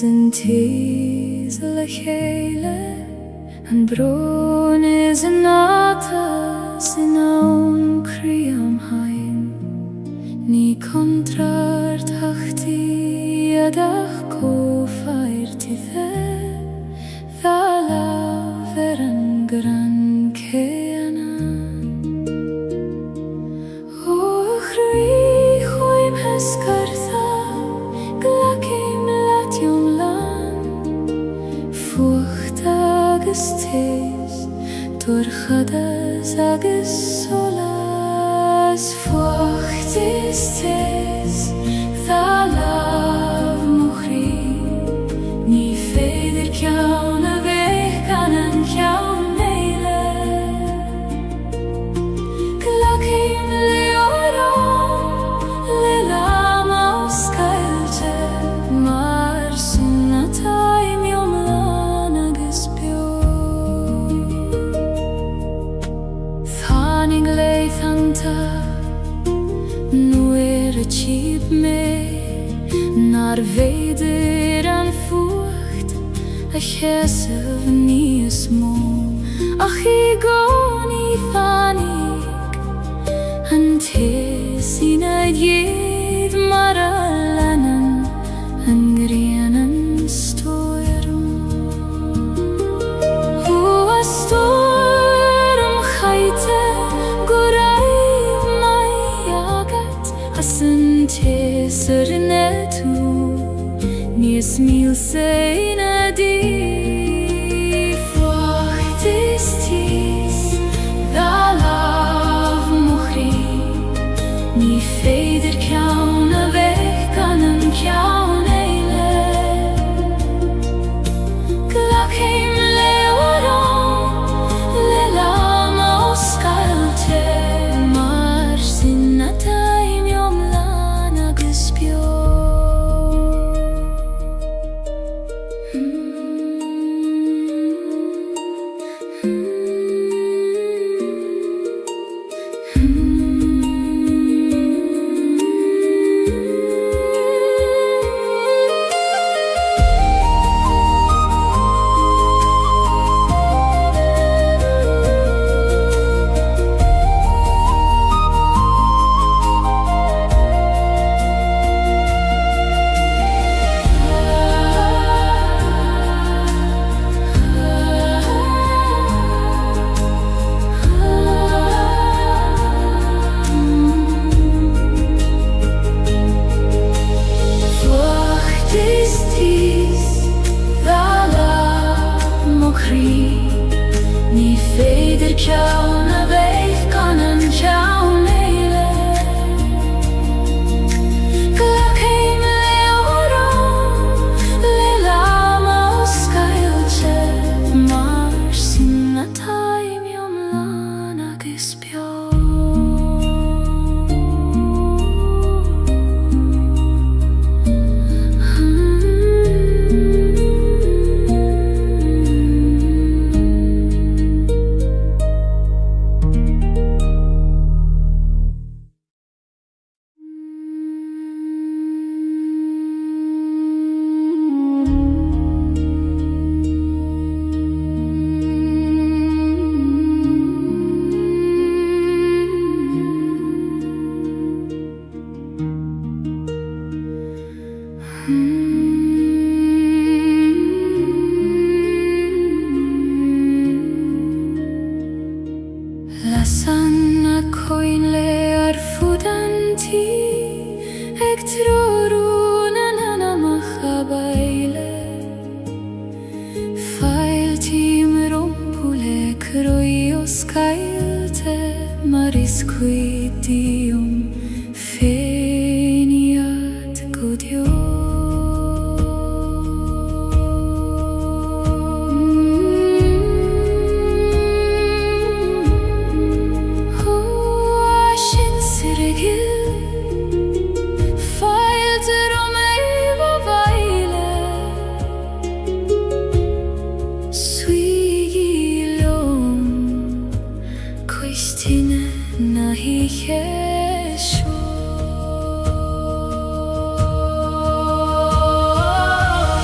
an tíos le chéile, an brón is an átas in ón crí am hain. Ní contrar tachtaí adach cófhairtí dá lámh an gran céanna. Ó chraí chuaim hescartha, glacim leat Iomlan, fuacht agus téis, dúrchadas agus solas. Fuacht is téis, dá lámh mo chraí, ní féidir ceann a bheith gan an ceann éile. Glacim leorán, le lám os Gaeilge, mar súna táim Iomlan agus beo. Tháinig léithanta, nuair a tíb mé, nar bhéidir הכסף ניסמו אחי גוני פניק הנטסי נדייד מרלנן הנגריאנן סטוירם הוא הסטוירם חייטה גוראי מייגת הסנטסר נטו nis mil sei na di fortistis da lav mukhri ni feder kauna vekanen kauna ile glakheim leoron lelama oskalte mar sinataim yom lana gespio Ni feder kauna veich kanan kauna ile glakheim leoron lelama oskailche mar sinataim yom lana gespio Lasanna coin le arfudanti Ectroruna nana machabaile Failtim rompule croios cailte Maris quidium feniat godio nahi chesho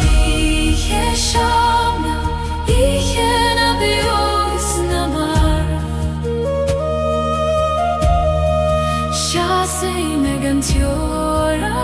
ich shamna ich na bios na mar shasei megantiora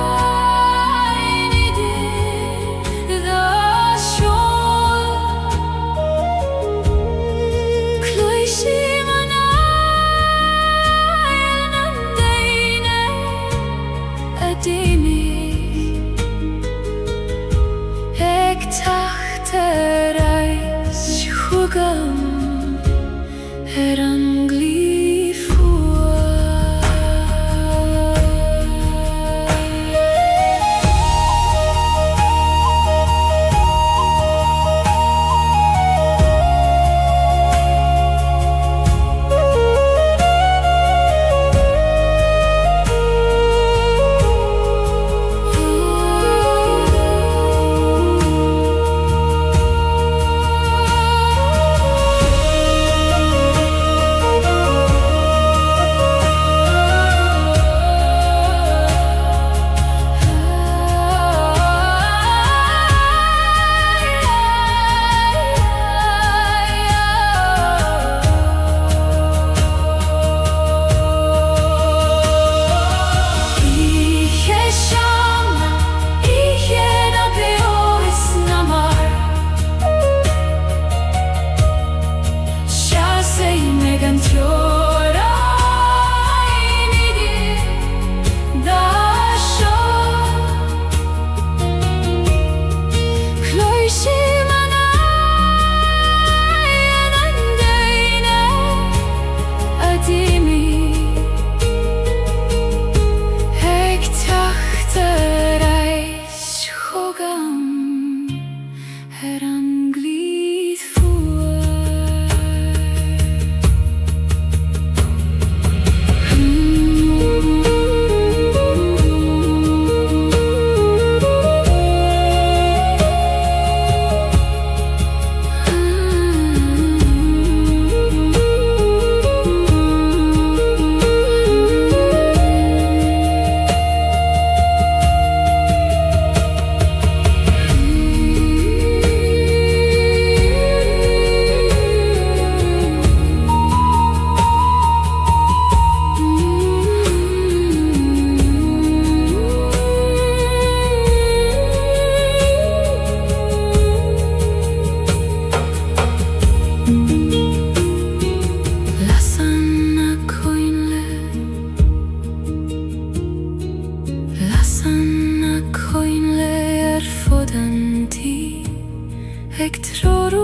Eg tror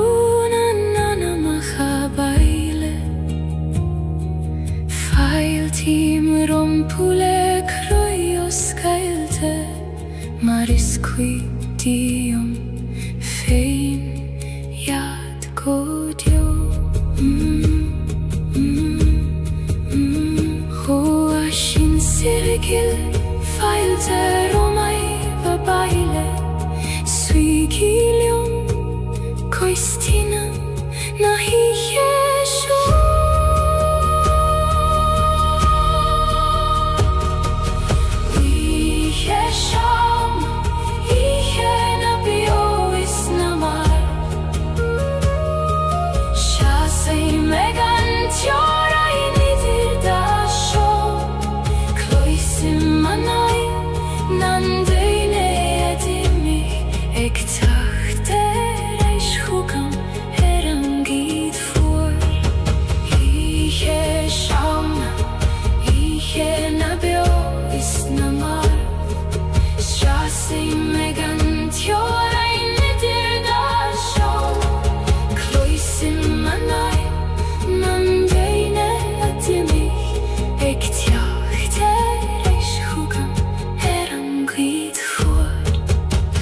na machabaile Fail tim rompule kroios Gaeilge Maris quidium fein yad godio Hoashin sirgil fail te romai babaile Suigilium koistina nahi yesho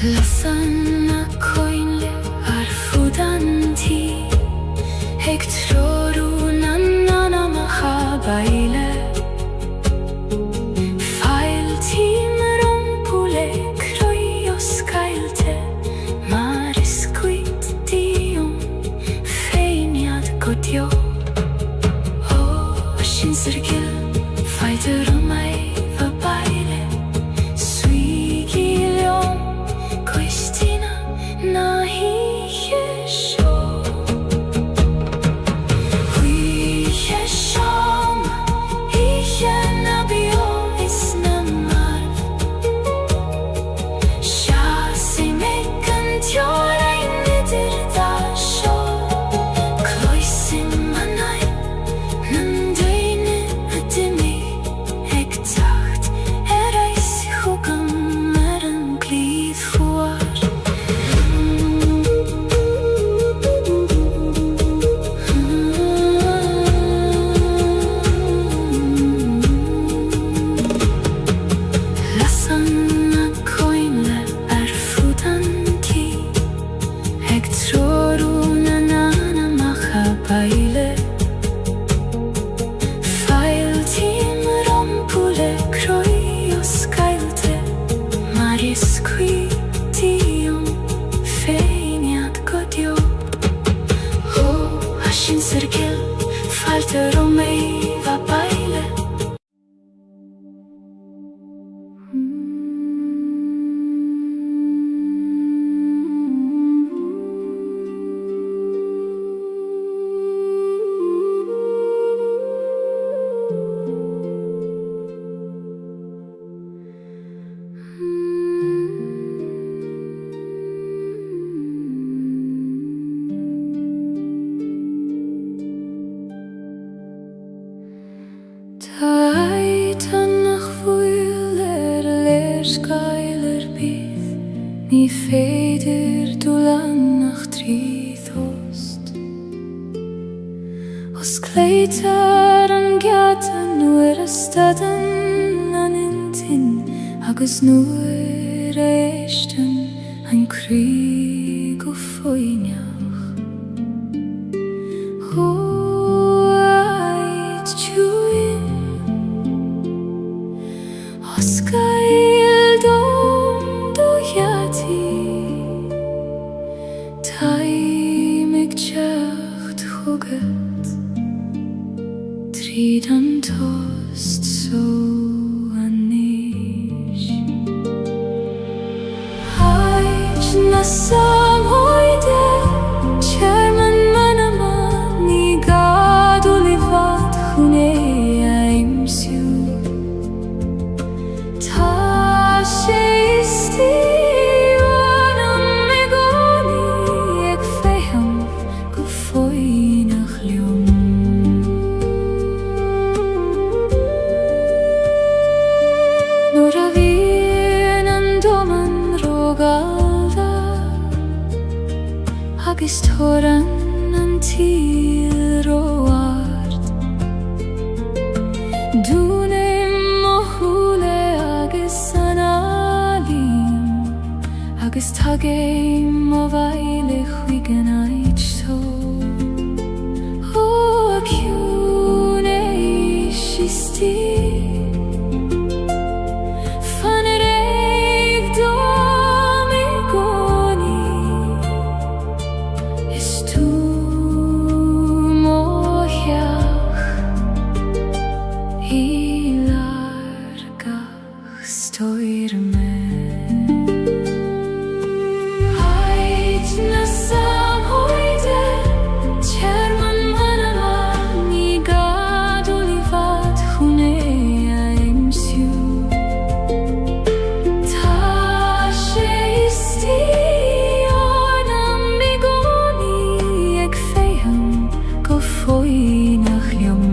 Lasana coinle arfudanti Eg troru na machabaile Fail tim rompule kroios Gaeilge Maris quidium fein yad godio Hoashin sirgil fail te romai babaile Suigilium koistina nahi yesho Hui yesham Ihe nabio isnamar Shasi mekan tjora innidir dasho Kloisim manai Nandeine adimi Eg taht erais hugam meran glid fuar Lasana coinle arfudanti Eg troru na machabaile Fail tim rompule kroios Gaeilge Maris quidium fein yad godio Hoashin sirgil fail te romai babaile Ní féidir dúlan nach tríðost Os cléitar an gceatan nuair a stadan an intin agus nuair a éistin an crí go foiineach Huaid tjúin Os Gaeildom do yati Taimig teacht chugat Tríd an tost so anis Haid na samhoide Chairman manama Ní gadú livad chune aimsiú Tá sé istíwan me goni ag féham go foiinach liom Nuair a bhíonn an doman rógáilge agus thoran an tíl roart. Dúnim mo húle agus an alím, agus tagéim mo bhaile chuigan aid so. Ó ciún éis is tí fan réig dom I gcónaí. Is tú mo cheach I largach stoir me. Ait na samhoide Chairman manama Ní gadúil I bhad chuné aimsiú. Tá sé istí ornam I gcónaí ag féithim go faoi nach liom.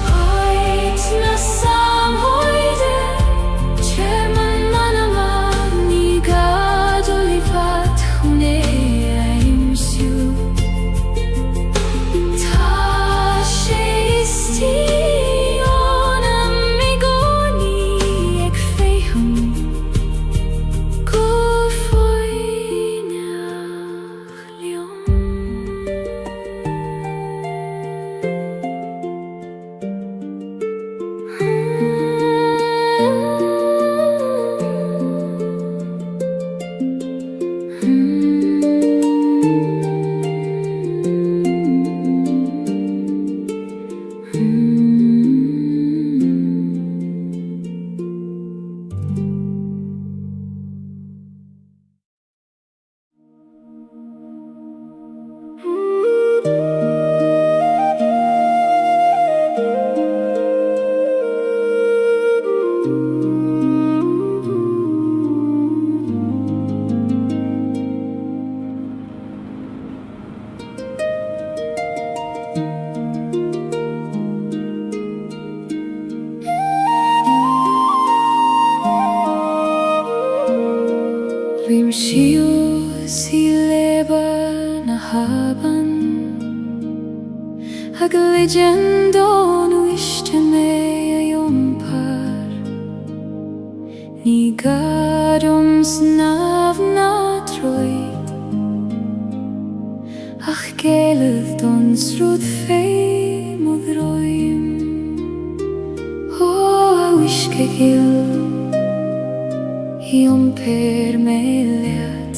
Ait na samhoide Chairman manama Ní gadúil I bhad chuné aimsiú. Tá sé istí ornam I gcónaí ag féithim go faoi nach liom. Rim siús I leba na haban ag legendón uiste mé a iompar. Ní gadúm snaf na troid ach Gaeilge don srúd féim ó dhroim. Ó a uisce gil Iompar me leat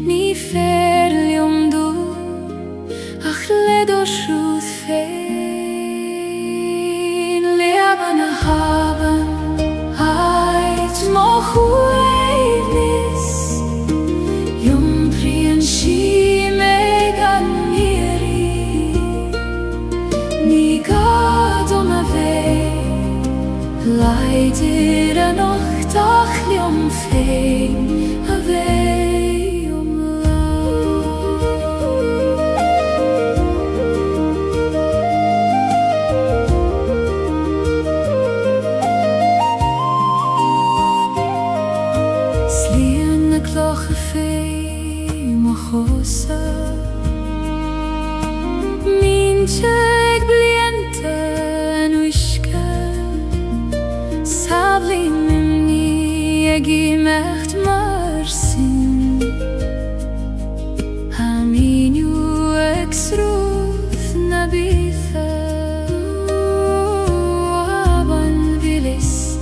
Ní fér liom dú ach led ó srúd féin. Leba na haban ait mo chuaimnis Iompríonn sí me gan iarraí. Ní gadúm a bheith leidir a nocht ach liom féin a bheith Slíonn na clocha féim a chósa. Mínte ag blianta an uisce Sablaí mimní ag imecht mar sin. A míniú ag srúd na bithe. Aban vilis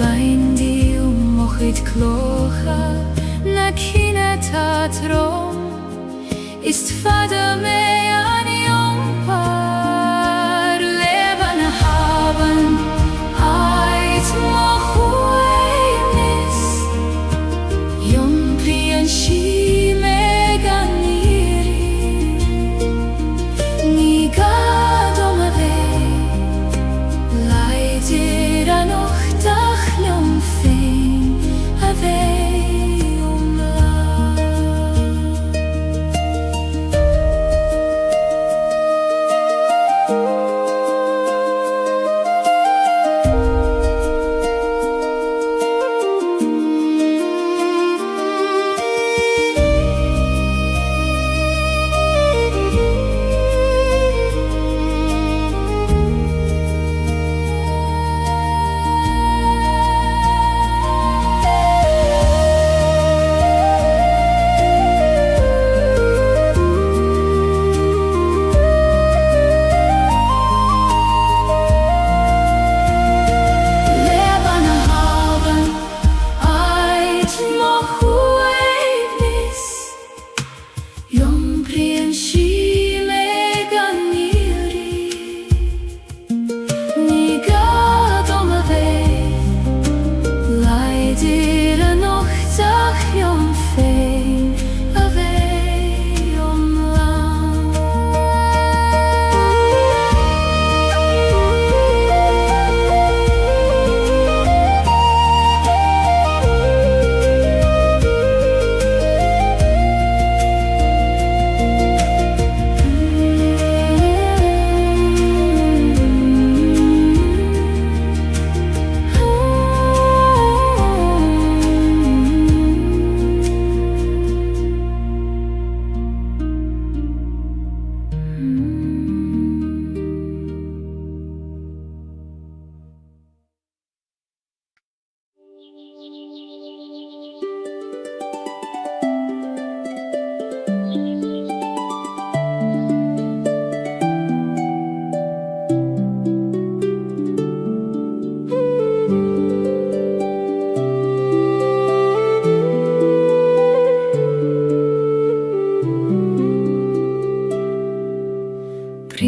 baindíú mo chuid clocha na cine tá trom. Is fada mé an iompar. Leba na haban ait mo chuaimnis Iompríonn sí me gan iarraí. Ní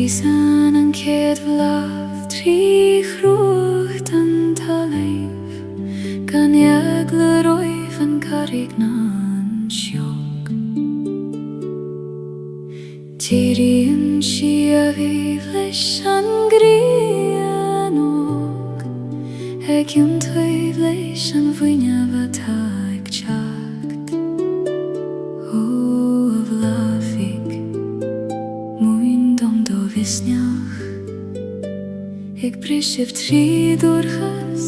Vrisen en ket vlav Tri chruchten ta leif Gan jegle roif en karignan sjok Tirien shia viv leis an grien og Hegjun tøyv leis an vuinja vataik tjakt O vlavik Muin dom do visnjach Ik prisjev tri durchas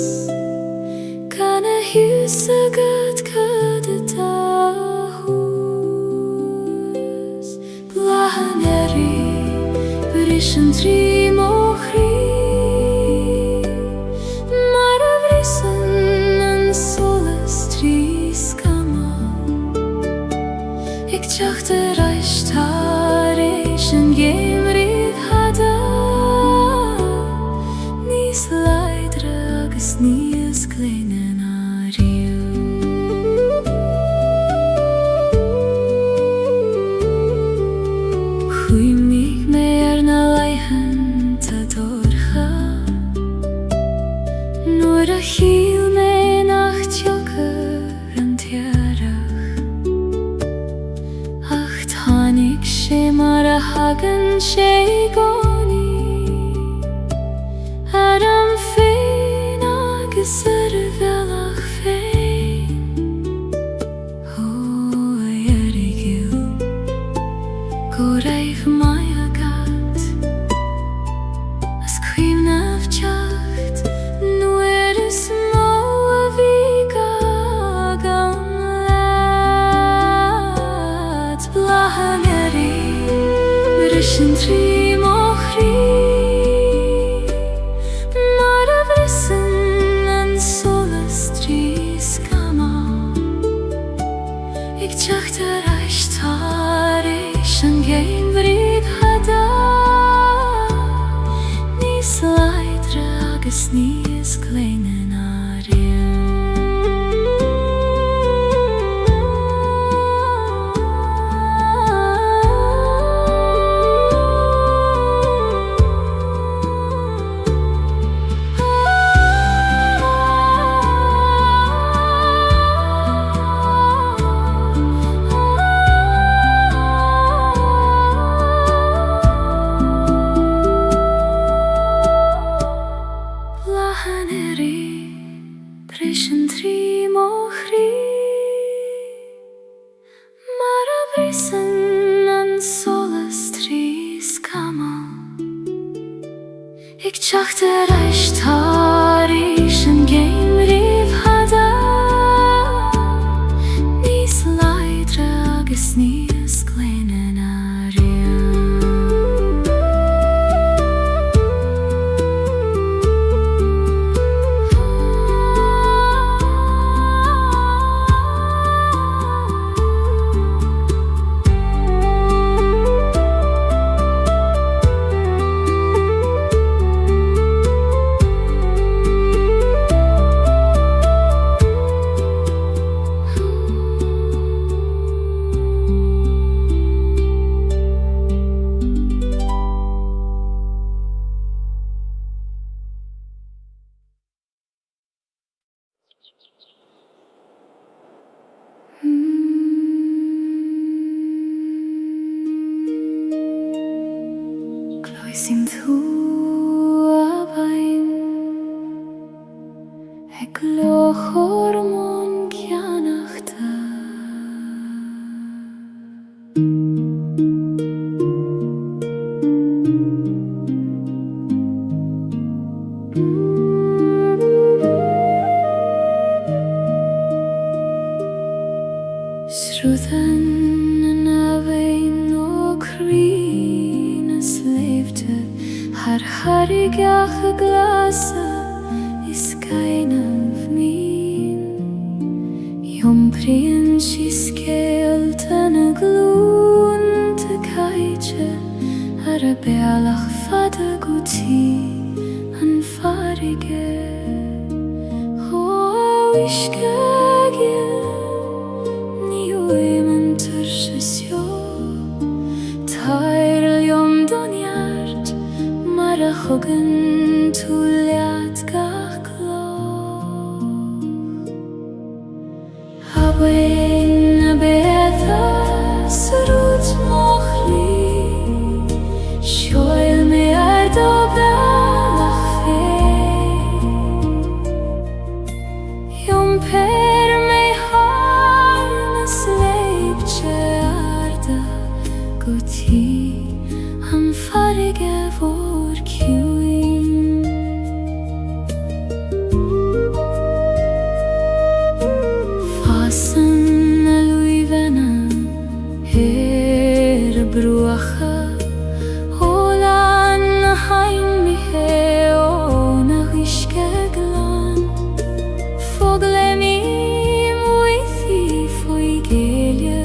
Kan husa gat kade tahus Blahaneri Brishen tri mochri Maravrisen en solas tri skama Ik tjachte reist harishen gemrit hada Nis leidre agus nies kleinen ariu Hui mig mer na leihen ta dorcha Nor a hil me nacht jokker an tiarach Ach tanig sé mar a hagen sé goni Adam fein agus velach fein O erigil Go raif mai agat As quim naf tjacht Nu små a vika gamlat Blahaneri Brishen tri mochri Maravrisen en solas tri skama Ik tjachte reist harish en geimvrid hada Nis leidre agus nies kleinen ariu Blahaneri Brishen tri mochri Maravrisen en solas tri skama Ik tjachte reist harish en geimriv hada Nis leidre agus nies kleinen ariu Gloisim thu abain Ek loch hormon kianachta Sruthan en avein o krinas leefte Har harigach glasa is keinav min Jom prien skeelten a glun te kaitje Har a bealach fada guti an farige Ho a wishkagil Ni oimen tursesjo Tair ljom don hjärt thugann tú leat gach gloch. Habain na beatha sa rút moch lí, Sjoil me ar dobdalach fé. Jumper me har na sleiptje arda, Goti han farige vår kjuin. Fasen na luivena bruacha, Holan na hain mi heo na riske glan. Fogle mi muithi foi Gaeilge,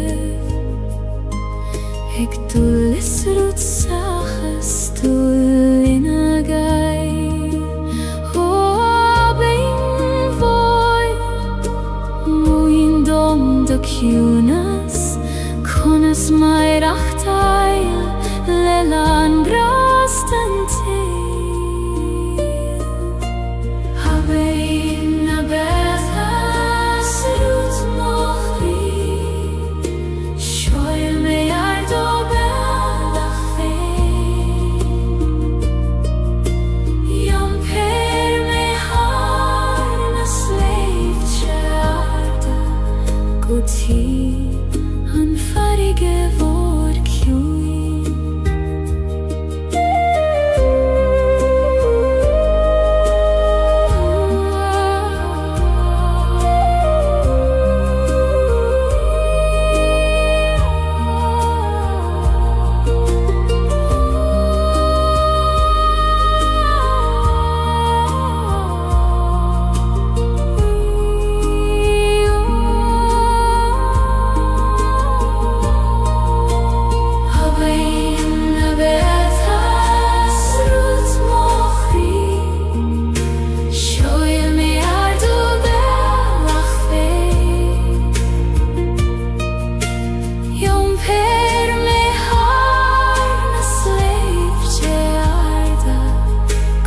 Eg dullis rut sachas dull in a gai. Ho abein voi, muin dom da cunas, Conas mai rachtail, lelan brastan teil. Habein na betha srut moch lí, Sjoil me ar dobelach féin. Jumper me har na sleiptje arda, Goti han farige vår kjuin.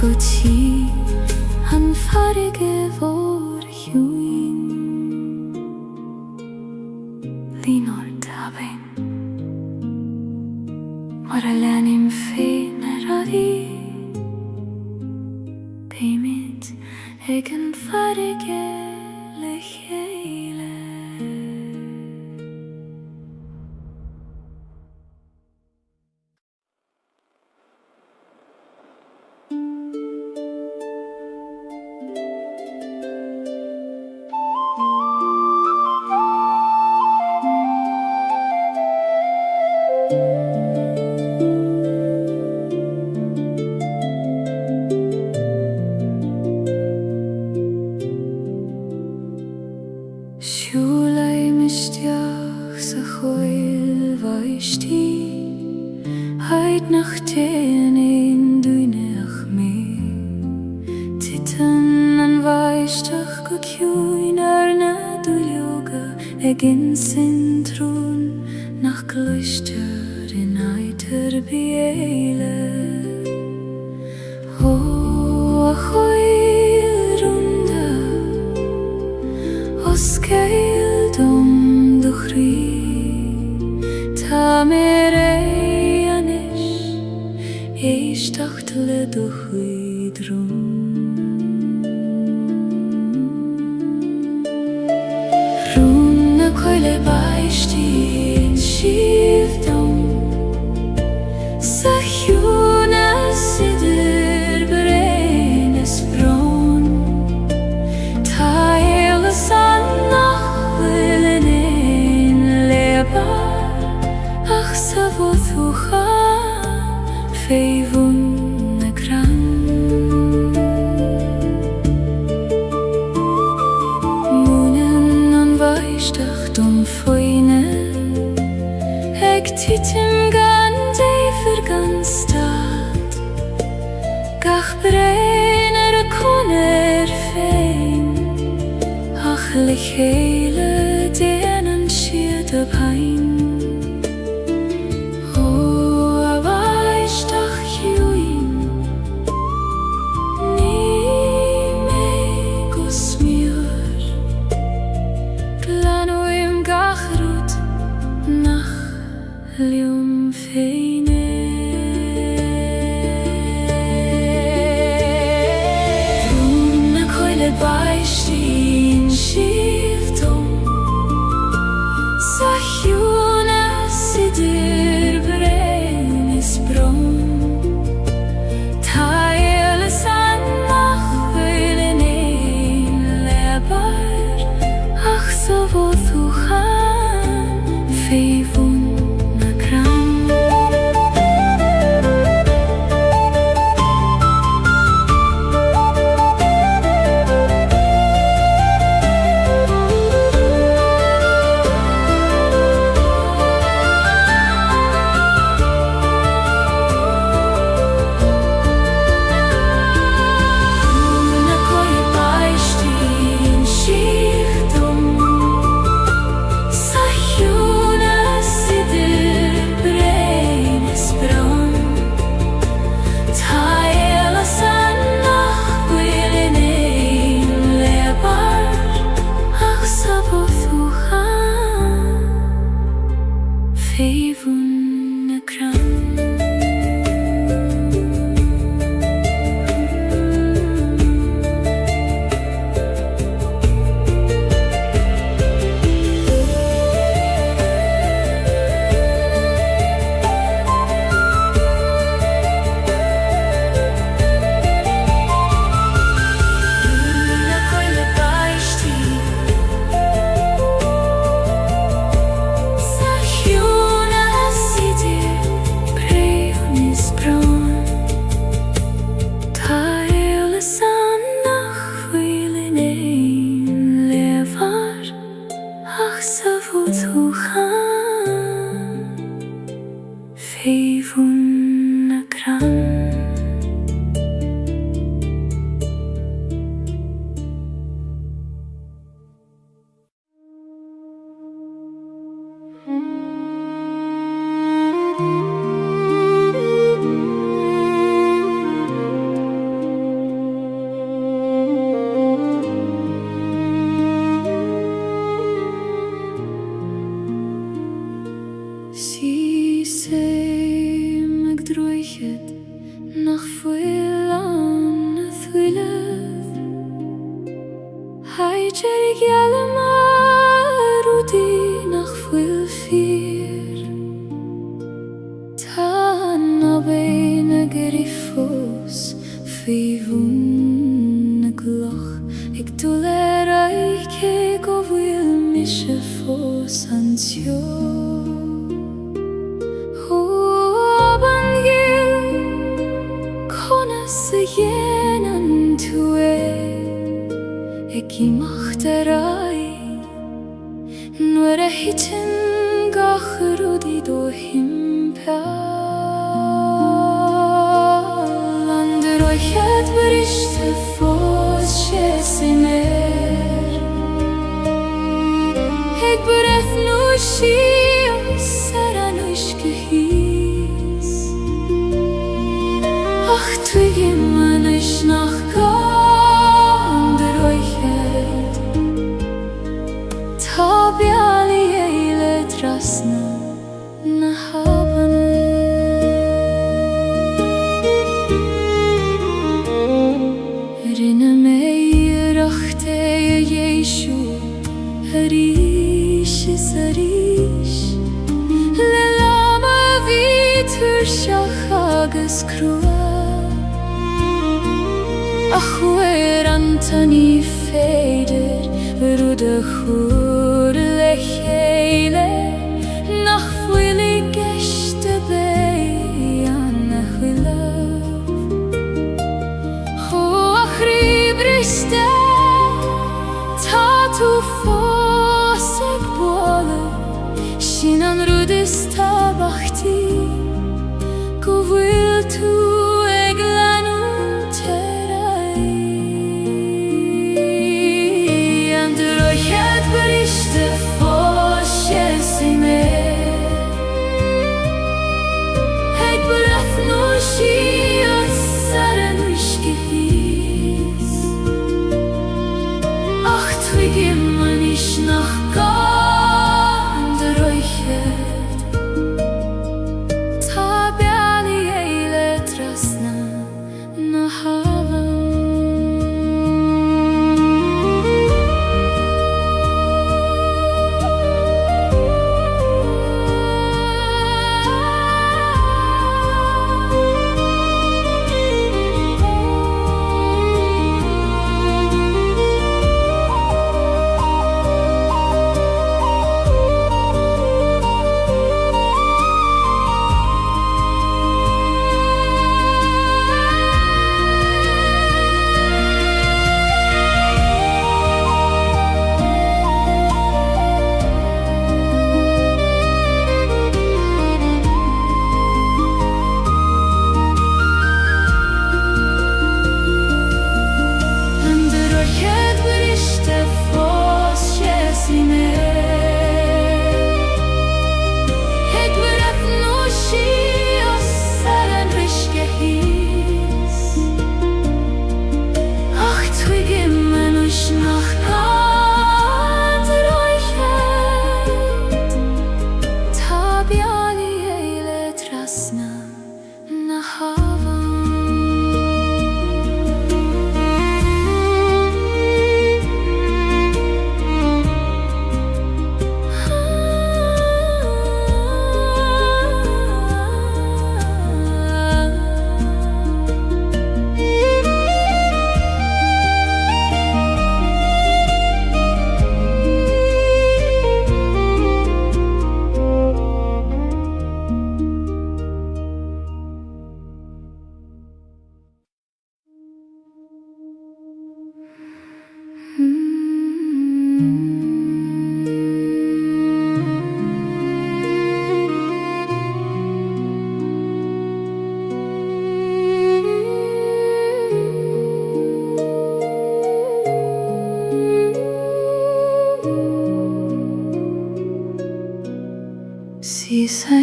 Goti han farige vår kjuin. Linor dabein, Maralanim fein radi, Beimit egen farige lecheile. Siúlai misteach sa choil vaistí, Heid nach téan ein duineach mé. Titan an vaisteach go ciúin ar na dúilioga, Egin sin trún nach gluistear in aitar Gaeilge. Ho a choil runda, Os Gaeildom do chrí, Tá mé anis, Éisteacht le do chuidrún. Rún na coile baistí in siomhdom, Sa chiúna sidir brenes bron. Tá éile san nach bhfuil in éin lebar, Ach sa bhóthúchan féivún na gran. Múnan an bhaisteach dom foine, Eg titim gan déifir gan stad, Gach brein ar a conar féin, Ach le chéile déanann siad a bhain. Ó a bhaisteach chiúin, lium feine Luna coile baistin shiftum Sahyuna sidir brenis brom Taile sannach vilenin lebar Ach so wo du chan feivun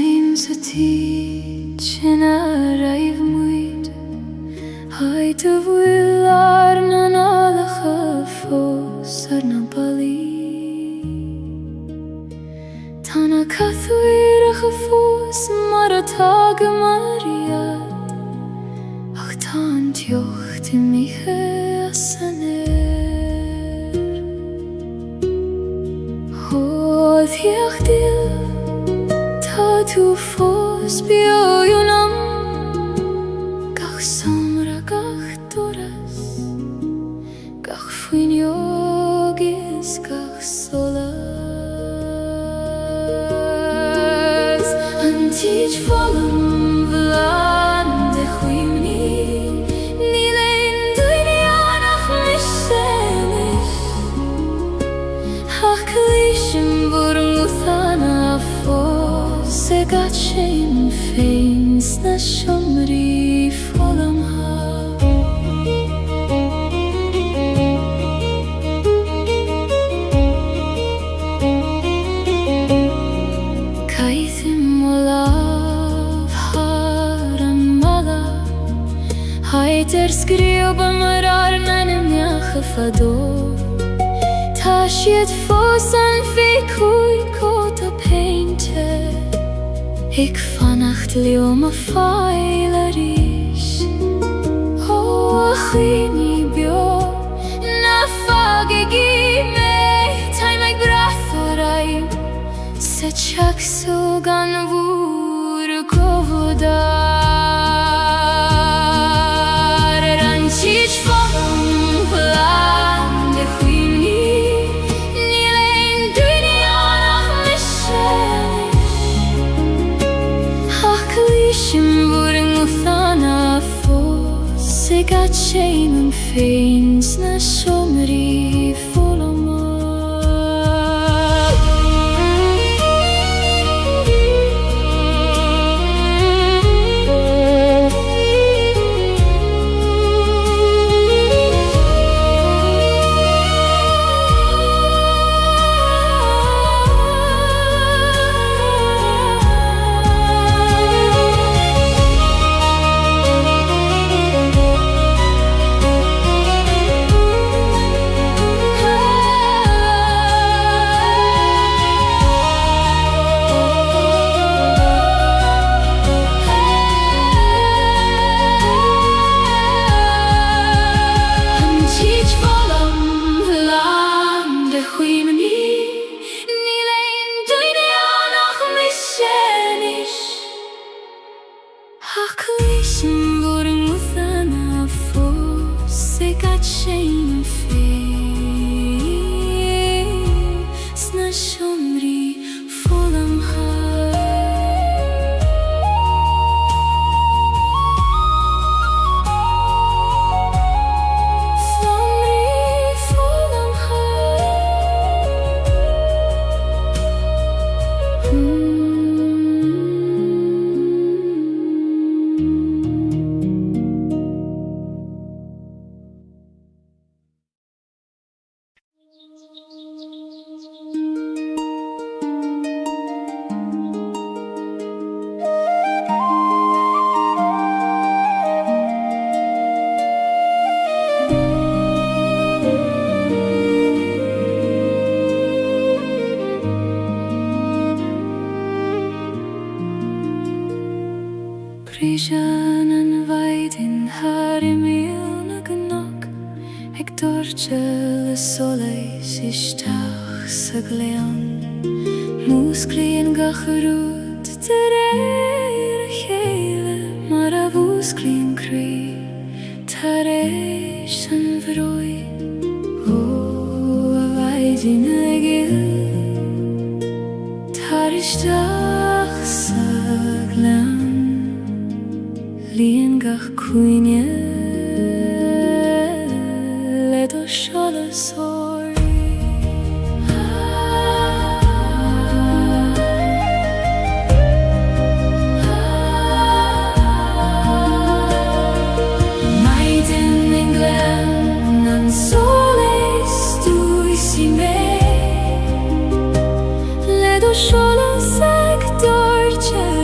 Sain sa ti Chinaraiv muid Hai te vuilar na nalacha fos ar na bali Tana cathuir a chafos mar a tag mariad Ach tan tioch ti miche a saner Hodd hiach dil Ta tu fos bio yunam Gach somra gach doras Gach fuin yogis gach solas Antij volum vlan de chwimni Ni lein duinianach mishenis Ach kalishim vormuthana fos Se gat shein feins na shomri folam ha Kaithim olav haram mala Haiter skrioba marar nanim yachafador Tashiet fosan fi kui kota painter Ik vannacht leom a feilerish O achini bio Na fagegi me Time ag brathorai Se chak sugan vur govodar Ranchich volum vlan de chwimni Ni lein duinianach mishenis Kalishim voring uthana fos Se gat shein an feins na shomri folama Kalishim voring uthana fos Se gat shein feins na shomri folam ha Shomri folam ha Prishan an vaidin harimil na gnog Eg dorchel a soleis ishtach sa gleon Musklien gacharut ter eir a chele Mar a vusklien kri tareish an vroi O a vaidin egil tarishtach sa gleon Lien gach cuine Let us shall a sorry Maiden in glen An soles tu isi me Let us shall a sag dorche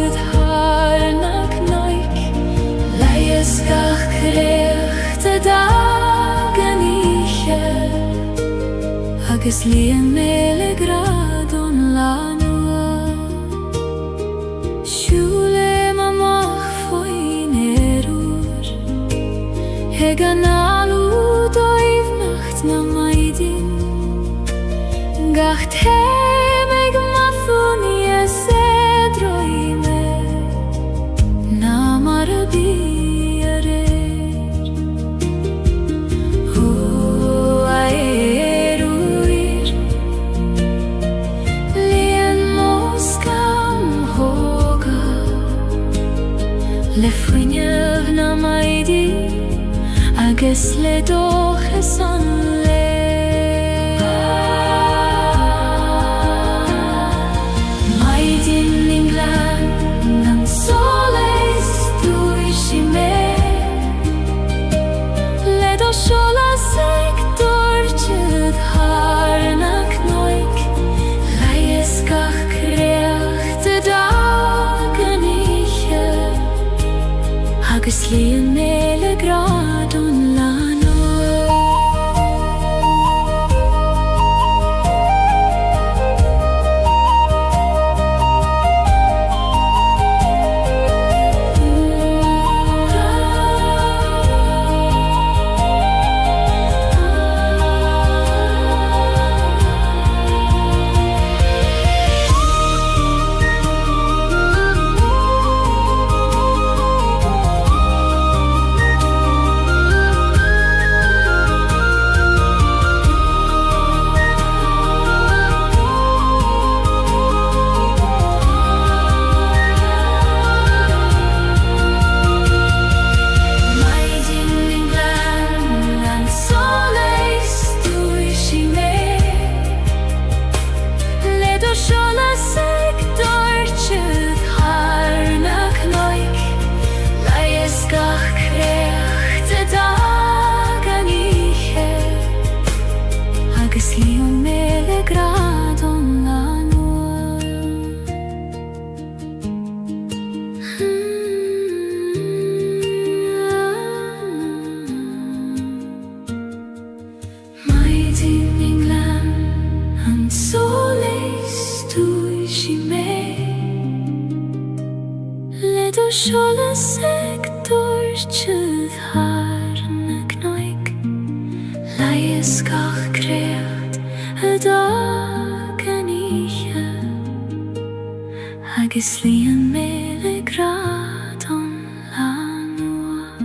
agus líon méle gradón lánua. Siúle amach faoin éúr, ag an alú dóibhnacht na maidin, gach téim ag mathúni a sédroime, na mar a bí a réir. Ó a éúir, líon móscam hóga, le fuinneamh na maidí, agus le dóchas an le. Maidin England an solas dúir si mé, le do seolas ag dúirtead tharnach nóig, leighis gach creacht a dagan ihe, agus líon méle gradón seolas ag dúirtead tharnach nóig, leighis gach creacht a dagan ihe, agus líon méle gradón lánua.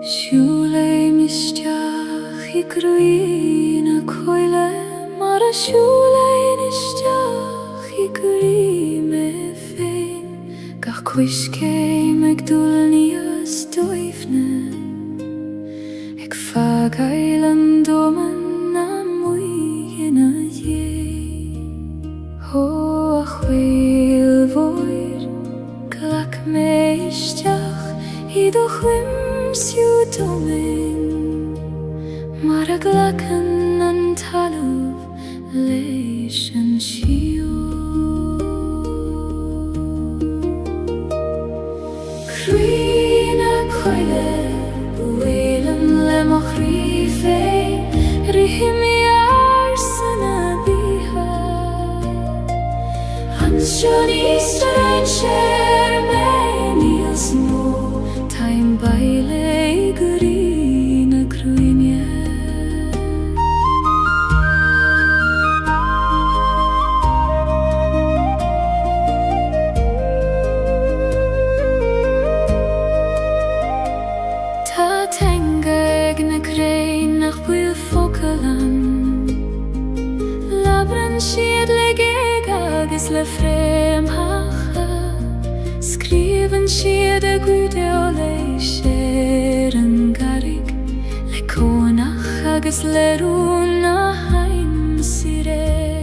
Siúle misteach I gruí na coile, mar a siúle misteach I gruí me féin, gach cuiscéim ag dúlní as dóibhne, ag fagail an dóman na muigin a dhé. Ó a chhuil mhóir, glach mé isteach I do chuim siú domin, mar a glachan an talamh leis an siú. Crí na coile, bhuailim le mo chrí féin, rithimí ar sanna bíthe, an sean Easter ein sér mé níos mó, taim baile I gurí na cruinne. Tá teanga ag na crain nach buil focalan, labran siad le géig agus le fréamhacha, scríofann siad a gúideo leis sér an garig, le cónach agus le rún na haim si ré.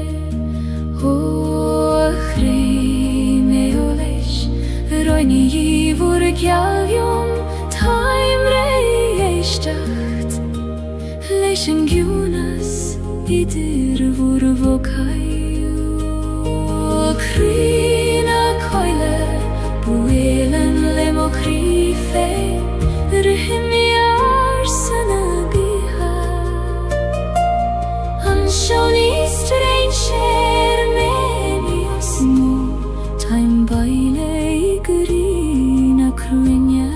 Ní bhur geallumm taimre éisteacht leis an gciúnas idir bhur bhócaíú. Crína coile buélan le mo crí féin rithimiar sanna bíha an seoní strain sér ménios mó taim baile I grína cruinne.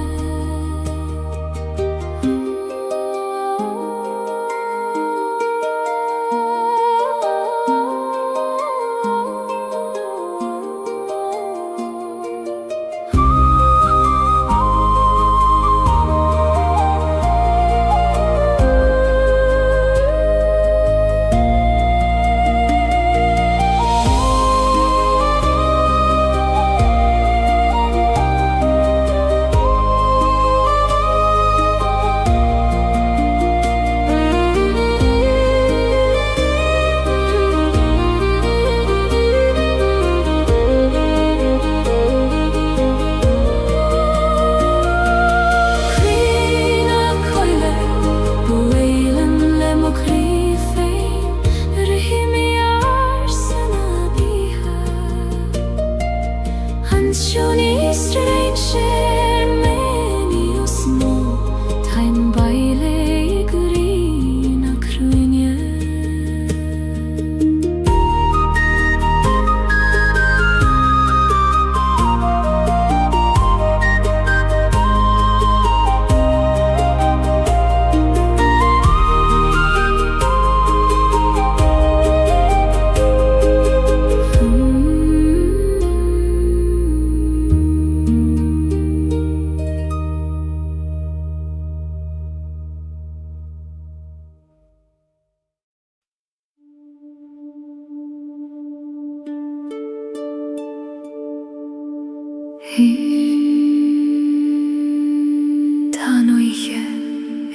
Tá nuige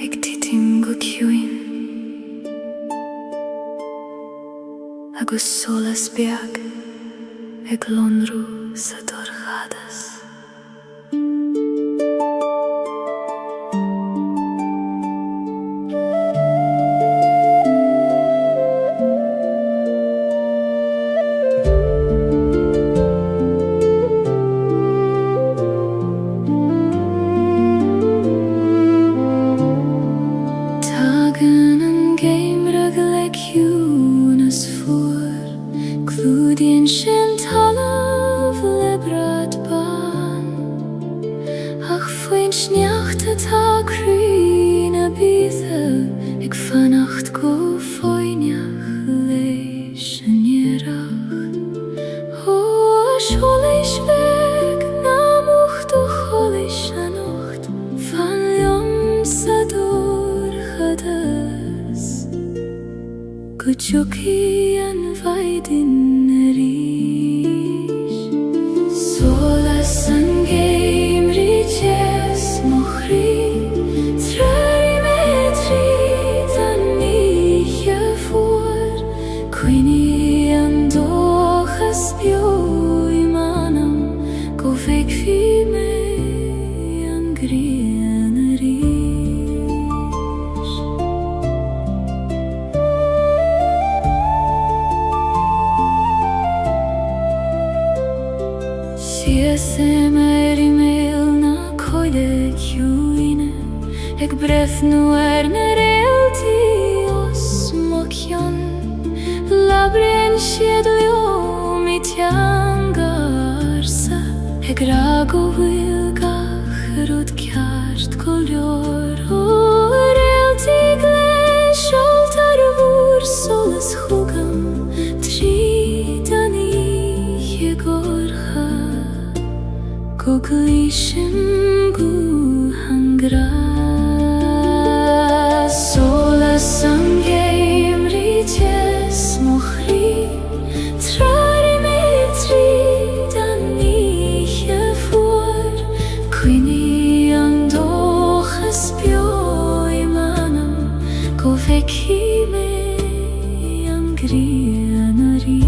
ag titim go ciúin agus solas beag ag lonrú sa dorchadas. Kuchuki an vaidin rish solas an game riches mochri trari metri dan nije voor quini an dochas bio imanam go vek fi me an grien rish. Siesem rimel na coile ciúine ag brefnú na realti os mocion labren sied leo mi tiangarsa ag rago wilgach rud ceart color o realti gles oltar vúr solas chugam tridani gorcha Kuglishim gu hangra solas angem riches mochri trari metri danije voor quini andochas bio imanam go veki me angrianari.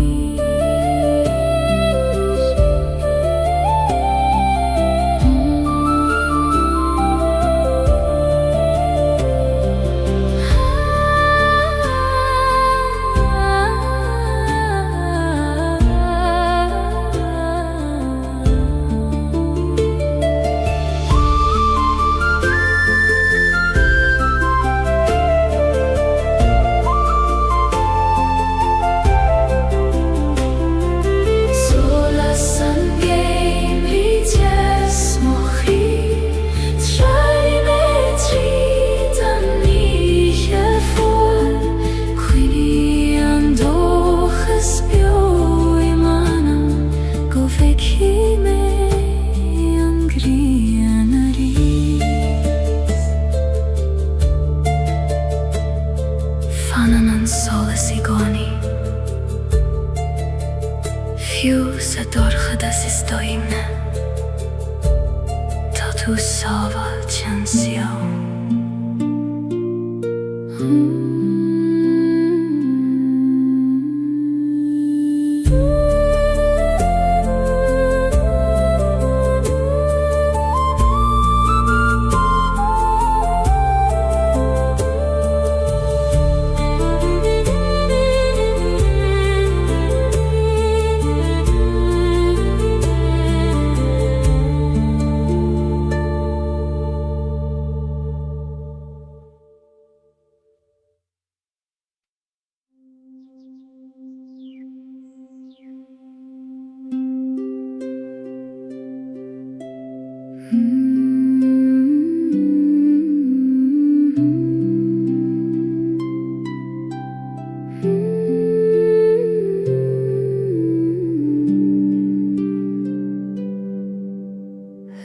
Stojíme, to tu sova canción.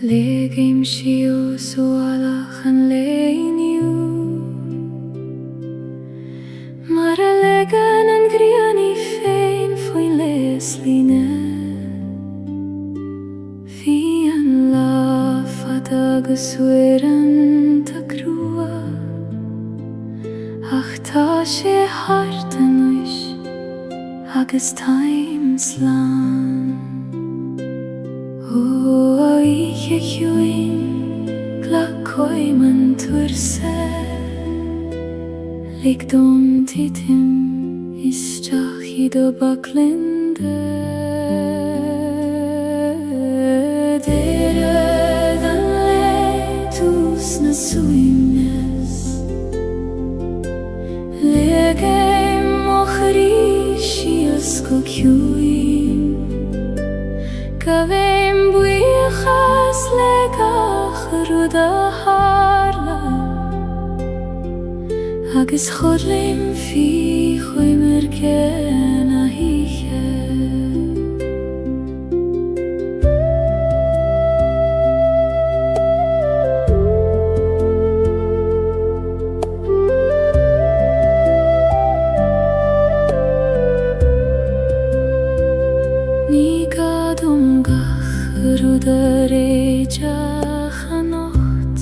Legim shiu sualach an leiniu Maralegan an griani fein foin lesline Fi an lafad agus wiran ta grua Ach ta she hart an uish agus times lan O ich juin glakoi man turse Ligdom titim istach ido baklinde Dere dan letus na suimnes Legem ochrishias kokjuin Kavem buichas legach ruda harla Agus chodlim fi choimer ken a hiche Ruda rejach a nocht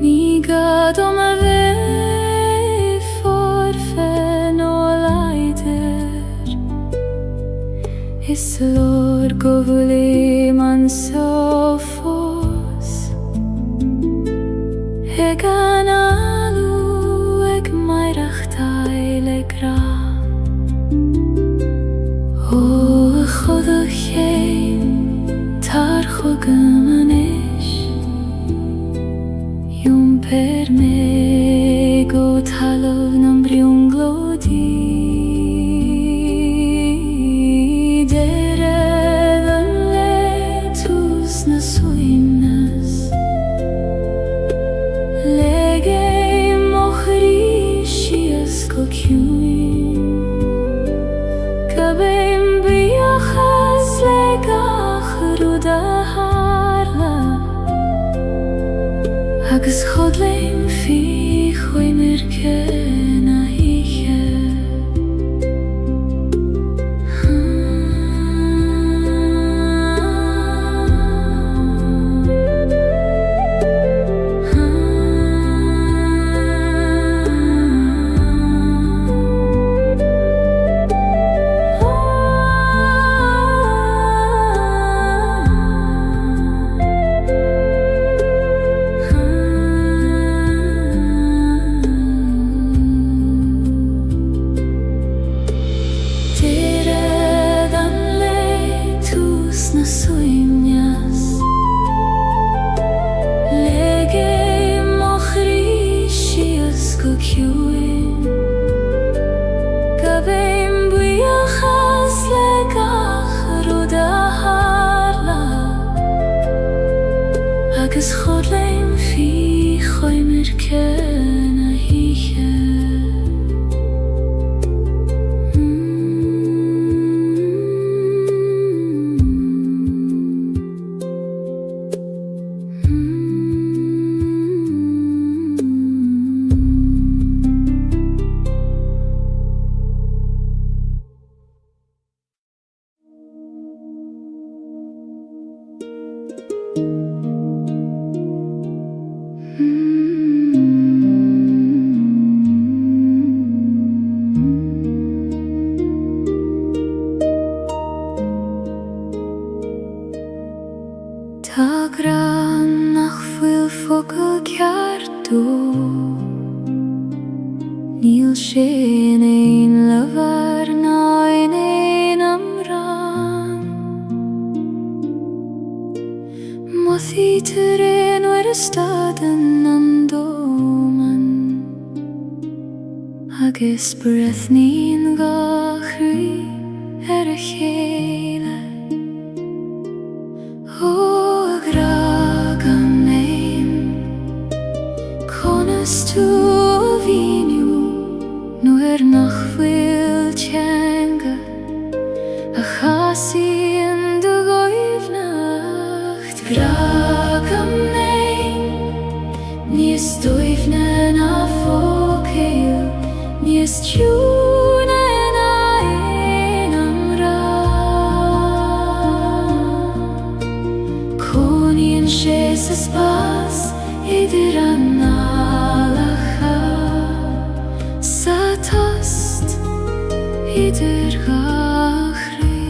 Ni gadom a ve forfen o leider Is lor govuli man sofos Egan alu eg mairach taile gra O chodach Tar chogamanesh Yum per me go talov nam briung glodi Dere dan letus na suimnas Lege mochri shias kokjuin Kabem biachas legach ruda harla Agus chodlim fi choimer ken a hiche Agus chodlim fi choimer ken a hiche Tak ran na chvíľ focail ceartú níl sin éon leabhar ná éon amran Mothaí tar éon ar a stadan an dóman agus breithnín gachraí ar a chéile Tú a bhíniú nuair nach bhfuil teanga a chasaíonn do Gaeilgenacht Gragam mé níos dóibhne na folklore níos tiúna na aon amran Coníonn sé sa spás idir an idir gachraí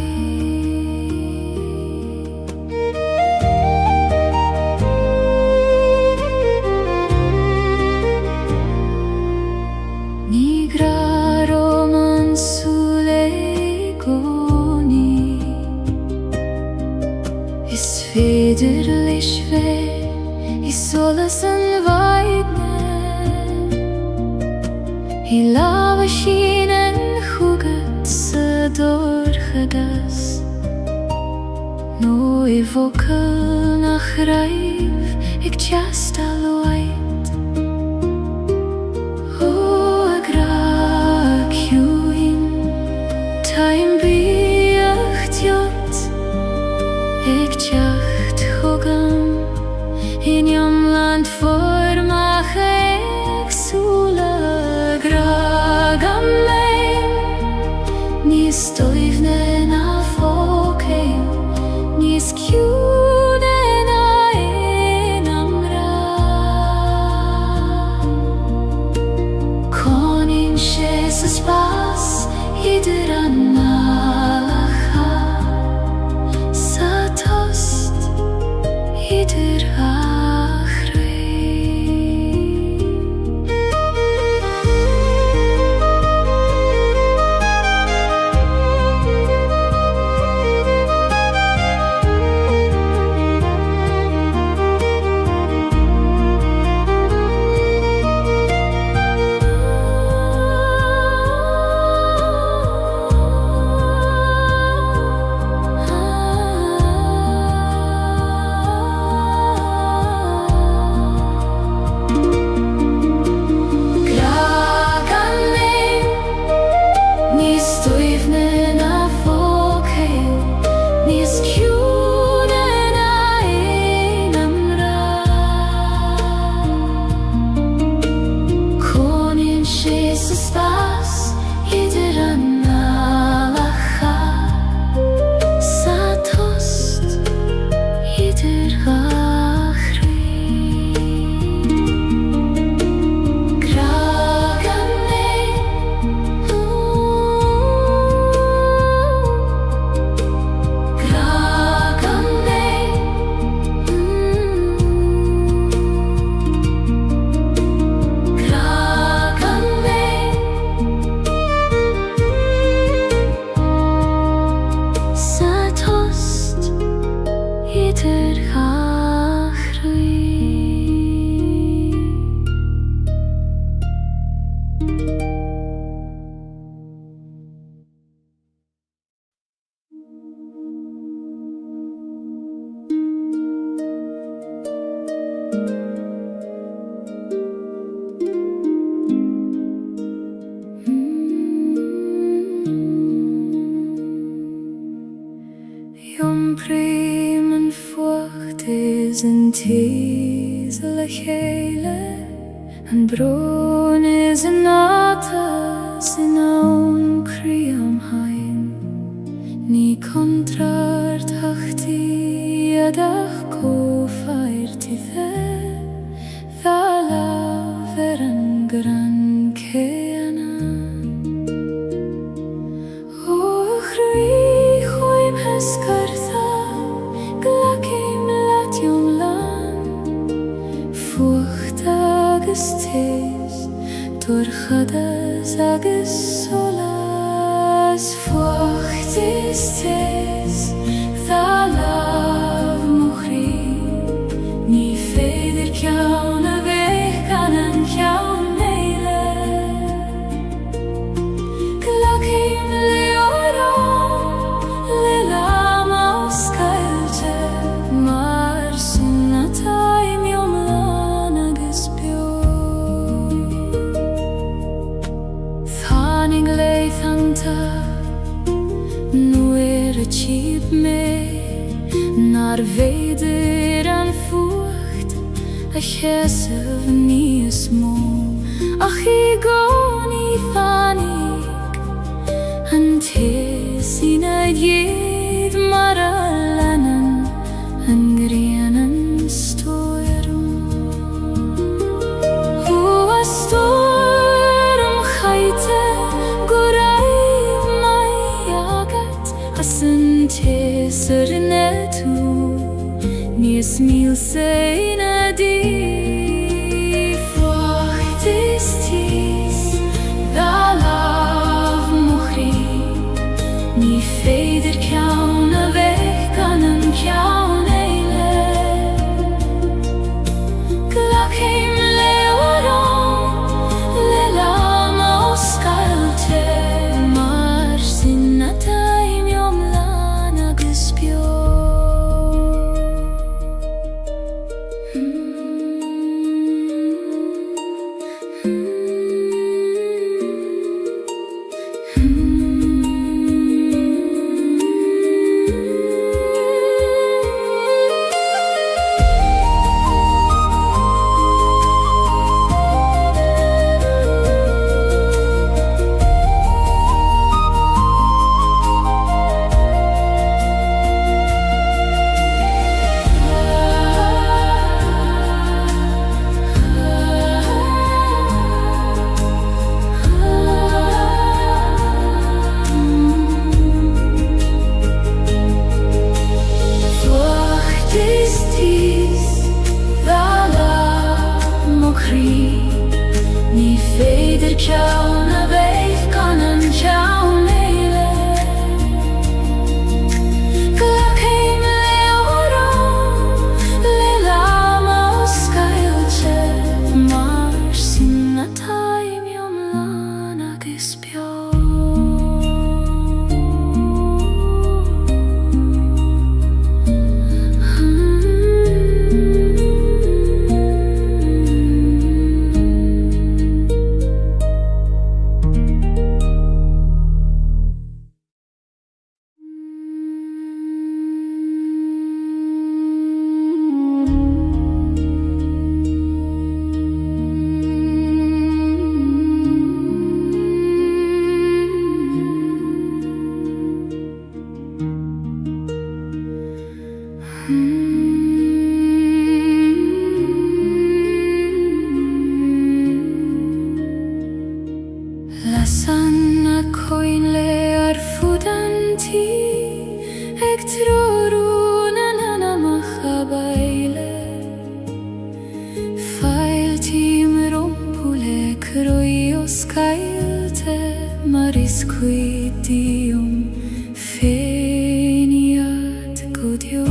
Ní ghraróm an súile gcónaí Is féidir leis bheith I solas an bhaidne I lábha sin an sa dorchadas nó I bhfocail nach raibh ag teastal waid ó a gra ciúin taim bíocht jot ag teacht thugam in iomland formach agsúla gragam Níos dóibhne na folklore níos ciúna na aon amran Coníonn sé sa spás idir an ngálacha sa tost idir an tíos le chéile an brón is an átas in ann crí am hain ní contrar tachtaí adach cóf tis Torchadas agus solas Fuachtis tis Tha lav mochri Ní féidir ceann a bheith gan an ceann éile Glacim leorán le lam os Gaeilge Mar sin na taim iomlán agus bio Tháinig leithanta nuair a tíb mé Nar féidir an fuacht a cheasamh níos mó Ach I gcónaí tháinig an tis ina dhéad mar a leanan an grianan stoirm Thua stoirm chaite go raibh mai agat as an tis ar ina tú níos mílsa ina dí Fuachtis tis Tha lav mochri Ní féidir ceann a bheith gan an ceann éile Glacim leorán le lam os Gaeilge Mar sin na taim iomlán agus bio Ní féidir ceann a bheith gan an ceann éile Glacim leorán le lam os Gaeilge Mar sin na taim iomlán agus bio Lasan a coin le ar fudanti Eg trorún an anamach a baile Fail tím rompule croi os Gaeilge Mar iscuidium féniad godio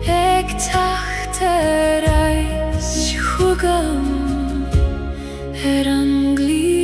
Eg tacht reis hugam her angli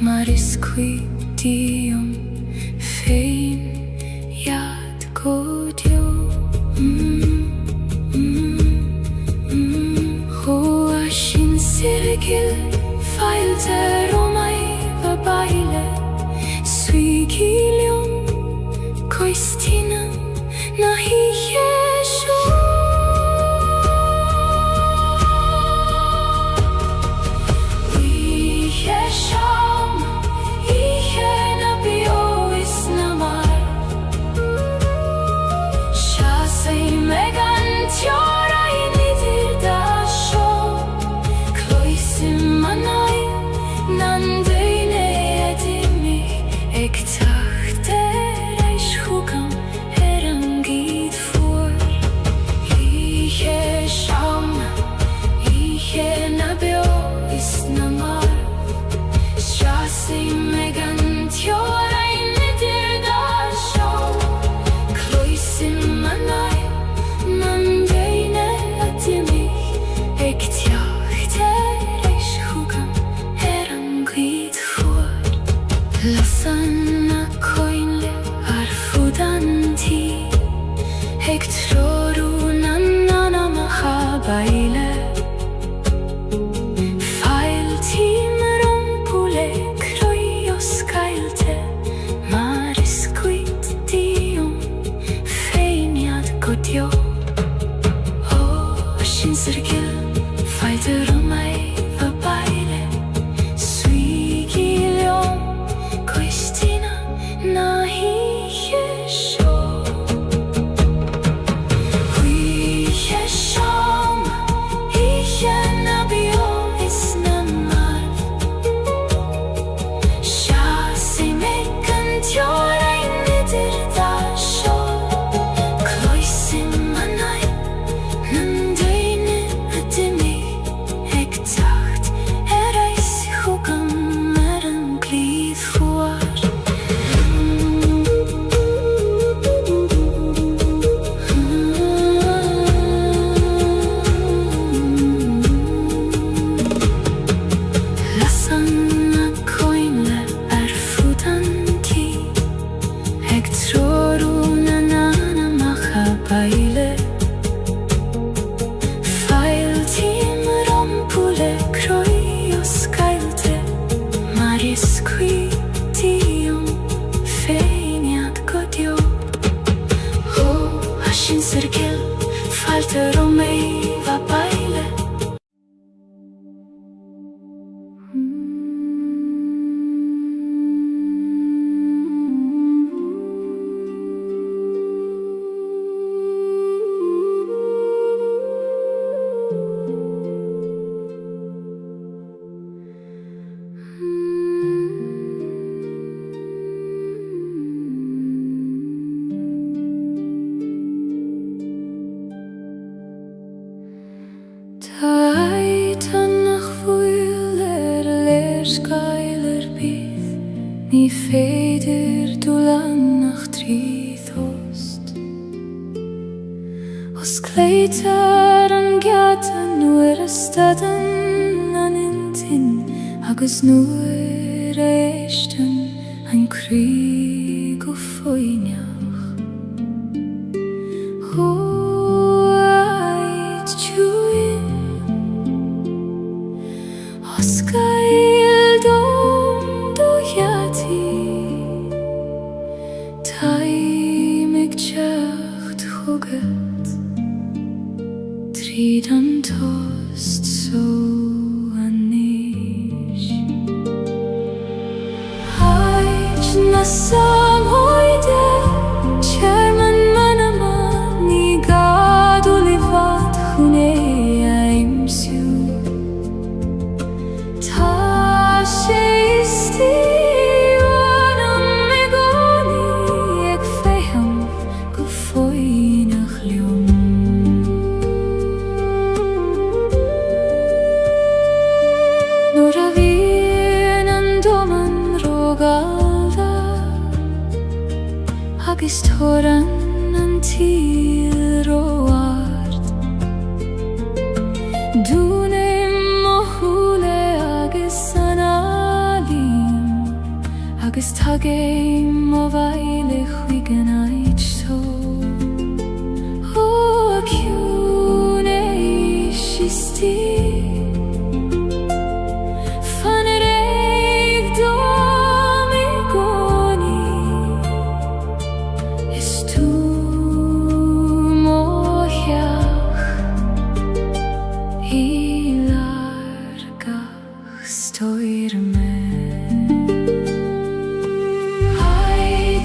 Marisquitium fein iad godio Hoashin sirgil feilte romai vabaile Suigilium coistinam nahi Yeshu feinjat godio. Ashin cirkel, falter o mei va baile. Ní féidir dúlan nach tríd host. Os cléitar an gceatan nuair a stadan an intin, agus nuair a éistan an crí go foiineach. Huaid tjúin os gael dom do yati, taimig teacht chugat, tríd an tost so anis. Haid na samhoide, chairman manama, ní gadú livat chuné aimsiú. Tá sé istí anam me goni ag féham go foinach liom. Nuair a bhíonn an doman rógáilda, agus tóran an tíl róart. Dúnim mo thúla agus an alín, agus tagaim mo bhaile chuig an aid tó. Ó ciún éis istí, fan yr eig dom I goni, is tú mo hiach I largach stoir me. Haid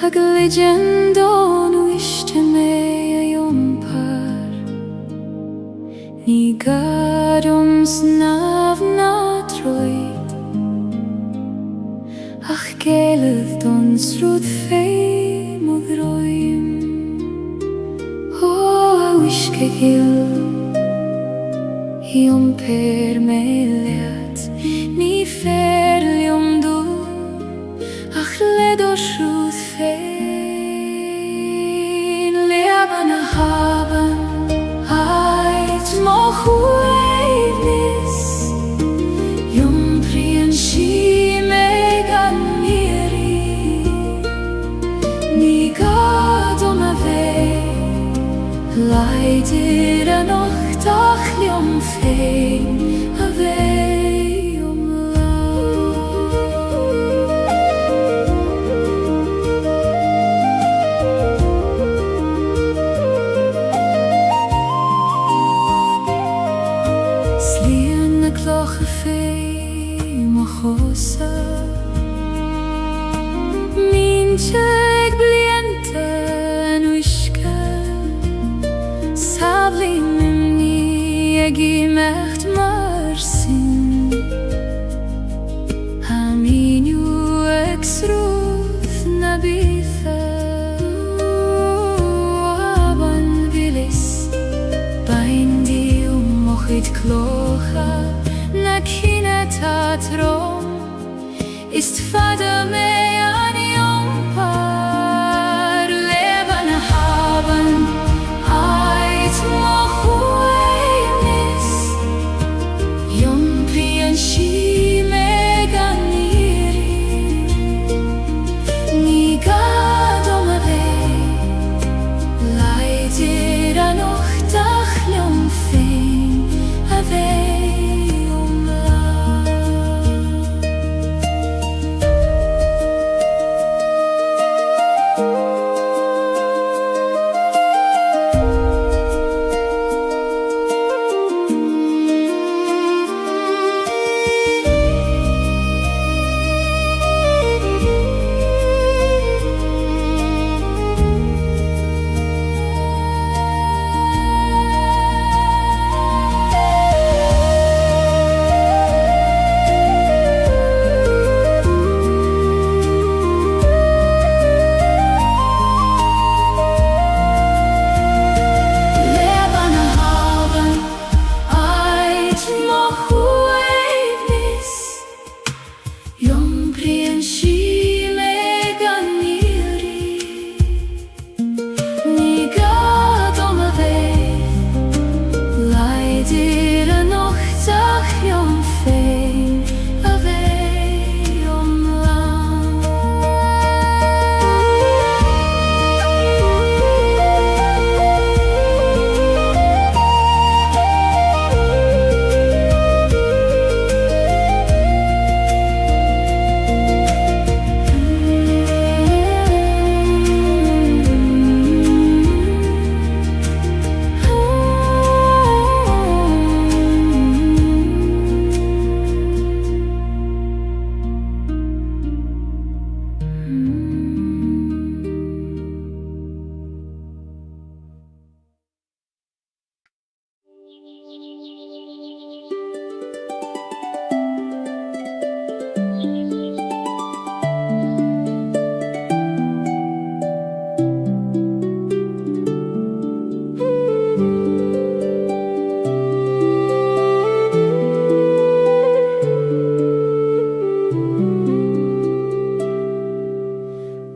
ag legendon uiste me a jompar Ní gadum snav na troid ach Gaeilge don srúd féim og roim a uisce gil Hiomper me leat Ní ferlium du ach ledor srúd féin Leaban a haban ait mo chuaivnis Jomprian si me gan miri Ní gadom a vei Leidir a nocht ach liom féin a vei la Slíon na clocha féim a chosa Mínte ag blianta an uisce Sablim imni ag imecht mar sin Haminiu ag srúth na bitha Aban vilis Baindi mochid clocha Na cine ta trom Ist fada me an jompar Leban a haban Ait mo chuaivnis Jomprian si me gan miri Ní gadom a vei Leidir a nocht ach liom féin a vei la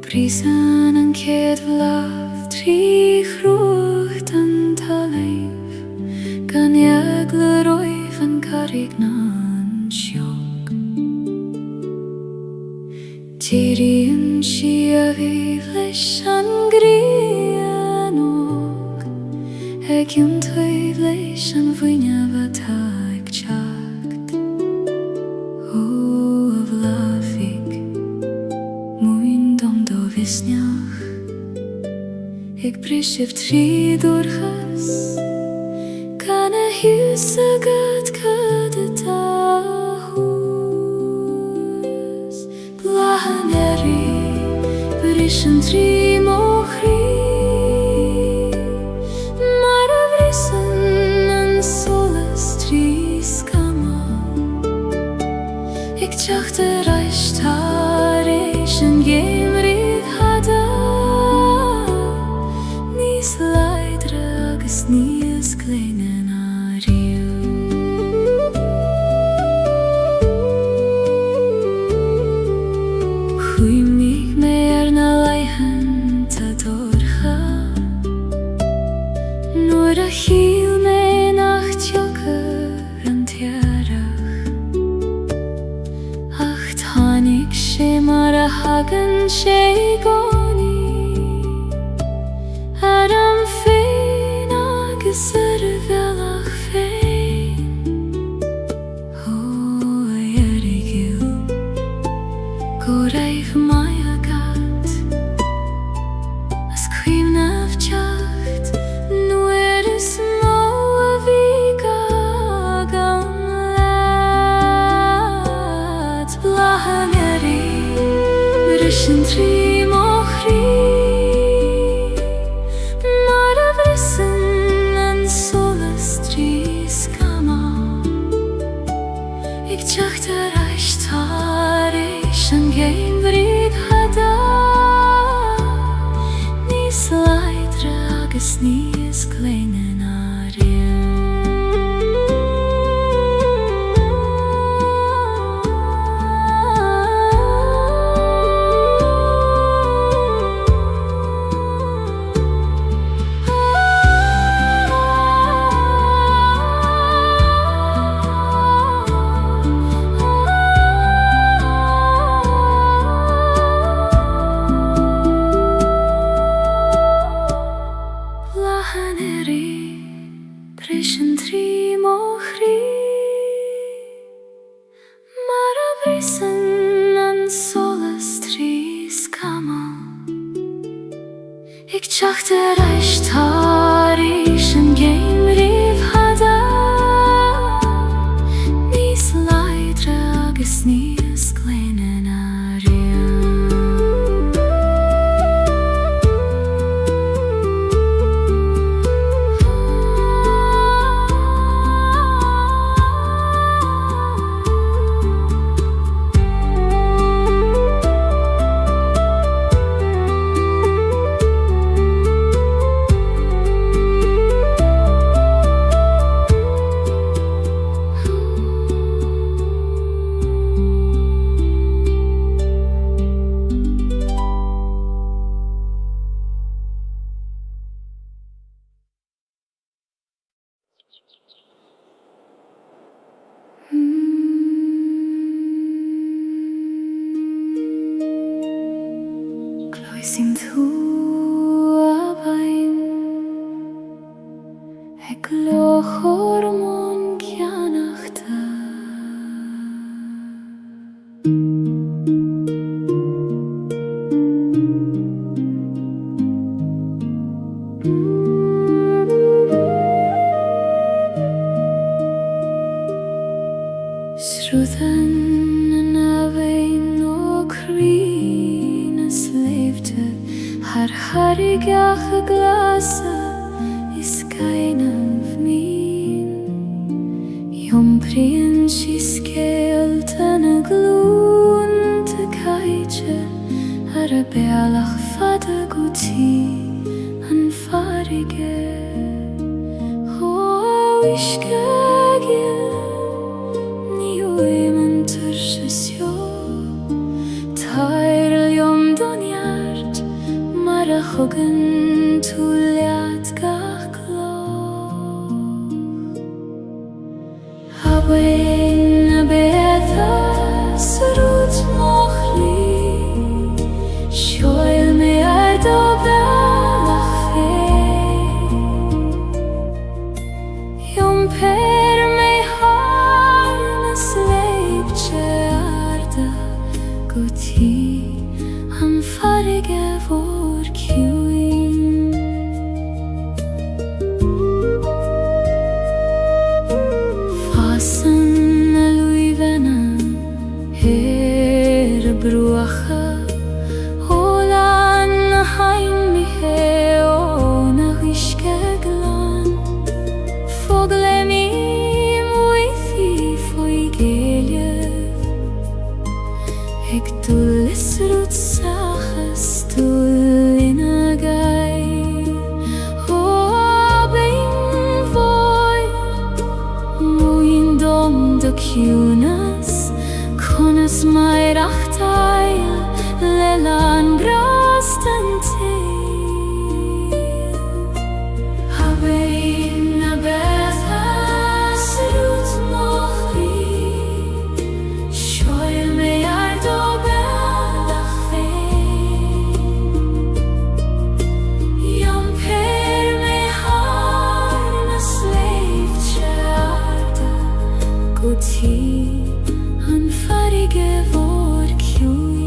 Brisan an céad bhlach trí chrucht an talamh gan eag le roimh an carrig ná an seog Tíríonn si a bhíh leis an gríanóg ag iontaobh leis an bhuineamh atá ag teacht ó a bhláfig muin dom do visneach ag brisibh trí dúrchas gan a hiús agad cad atá hús blahan eri Brischen trim och Mara vrissen en solas triskama Ik tjachte reist haar en gemrid hada Nis leidre agus nis kleinen ariu Hui mig mer na leihen ta dorcha Nur a hil me nacht joker an tiarach Ach tanig she mar a hagen she goni Adam fein agus velach fein O erigil Go raif mai agat As quim naf jacht Nu små vika gamlat Blahan Brischen trim och Mara vrissen en solas triskama Ik tjachte reist haar en gemrid hada Nis leidre agus nis kleinen ariu Brischen trim och Mara vrissen en solas triskama Ik tjachte reist haar en gemrid hada Nis leidre agus nis kleinen ariu Gloisim thu a bain Ek loch hormon kianachta Sruthan en avein och Har harigach a glasa is keinem v min Jom prien skelten a glun te kaitje Har a bealach fada guti an farige Ho a wishkagil ni oimen tursesjo Tair ljom donjart Mara chogen tuliat gach gloch Hawein a beatha surut mochli Shoil me ar dobelach fein Jom per me harnes leibche arda Guti han farige vår kjuin Fasen a luivena bruacha Hola Jonas Konas mai rachtaia lelan grasten til Habein a bethas rut mochri Shoil me ardo belach fein Yom per me harna sleift sharda Guti an farige vor kjuin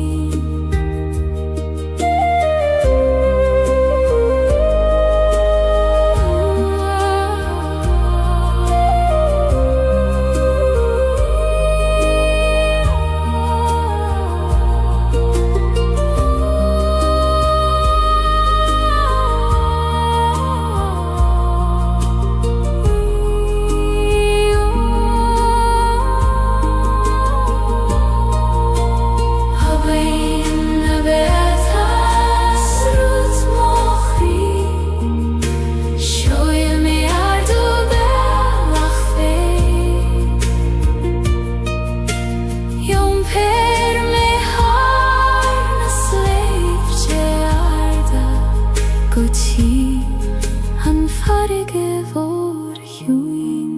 Han farige vor hjuin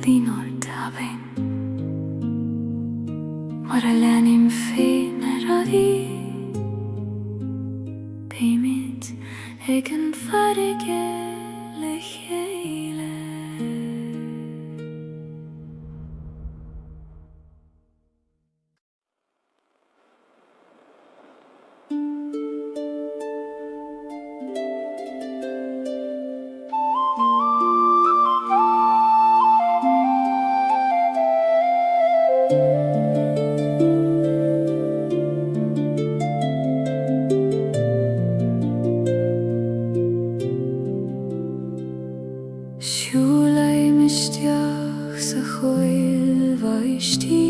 Linor daben Moralenim fenerari Beimit egen farige lecheile Siúlai misteach sa choil vaishti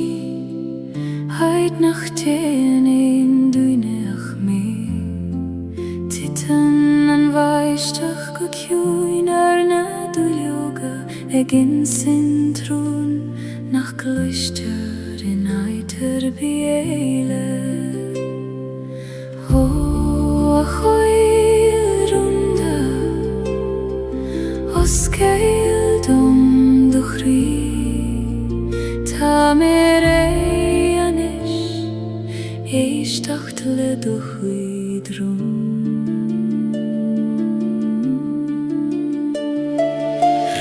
Heid nach ten ein duineach me Titan an vaistach go kjuin na duljoga Egin sin trún nach gluister in eiter biele O a choil runda Os Gaeilge do chrí Tá mé anis éisteacht le do chuidrún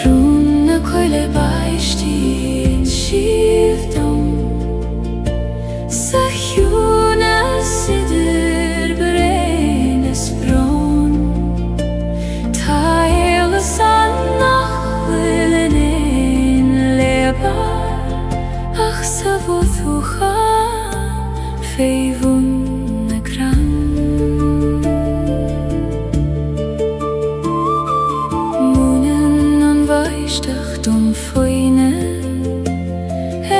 Rún na coile baistí in siomhdom Sa hiúna sidir brenes bron Tá éiles Ach sa vothúchan féivún na gran Múnan an bhaisteach dom foine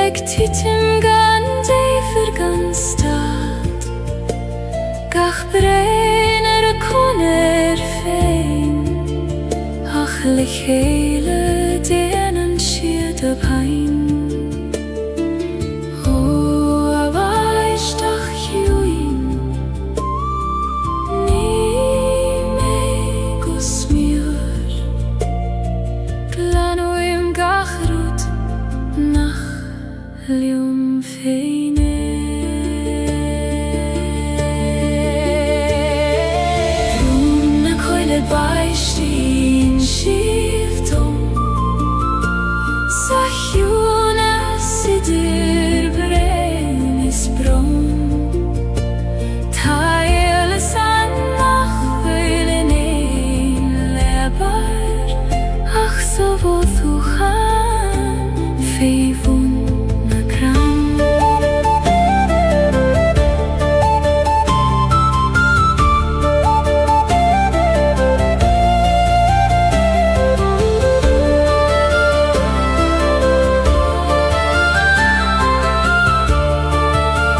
Ag titim gan déifir gan stad Gach brein a conair féin Ach le chéile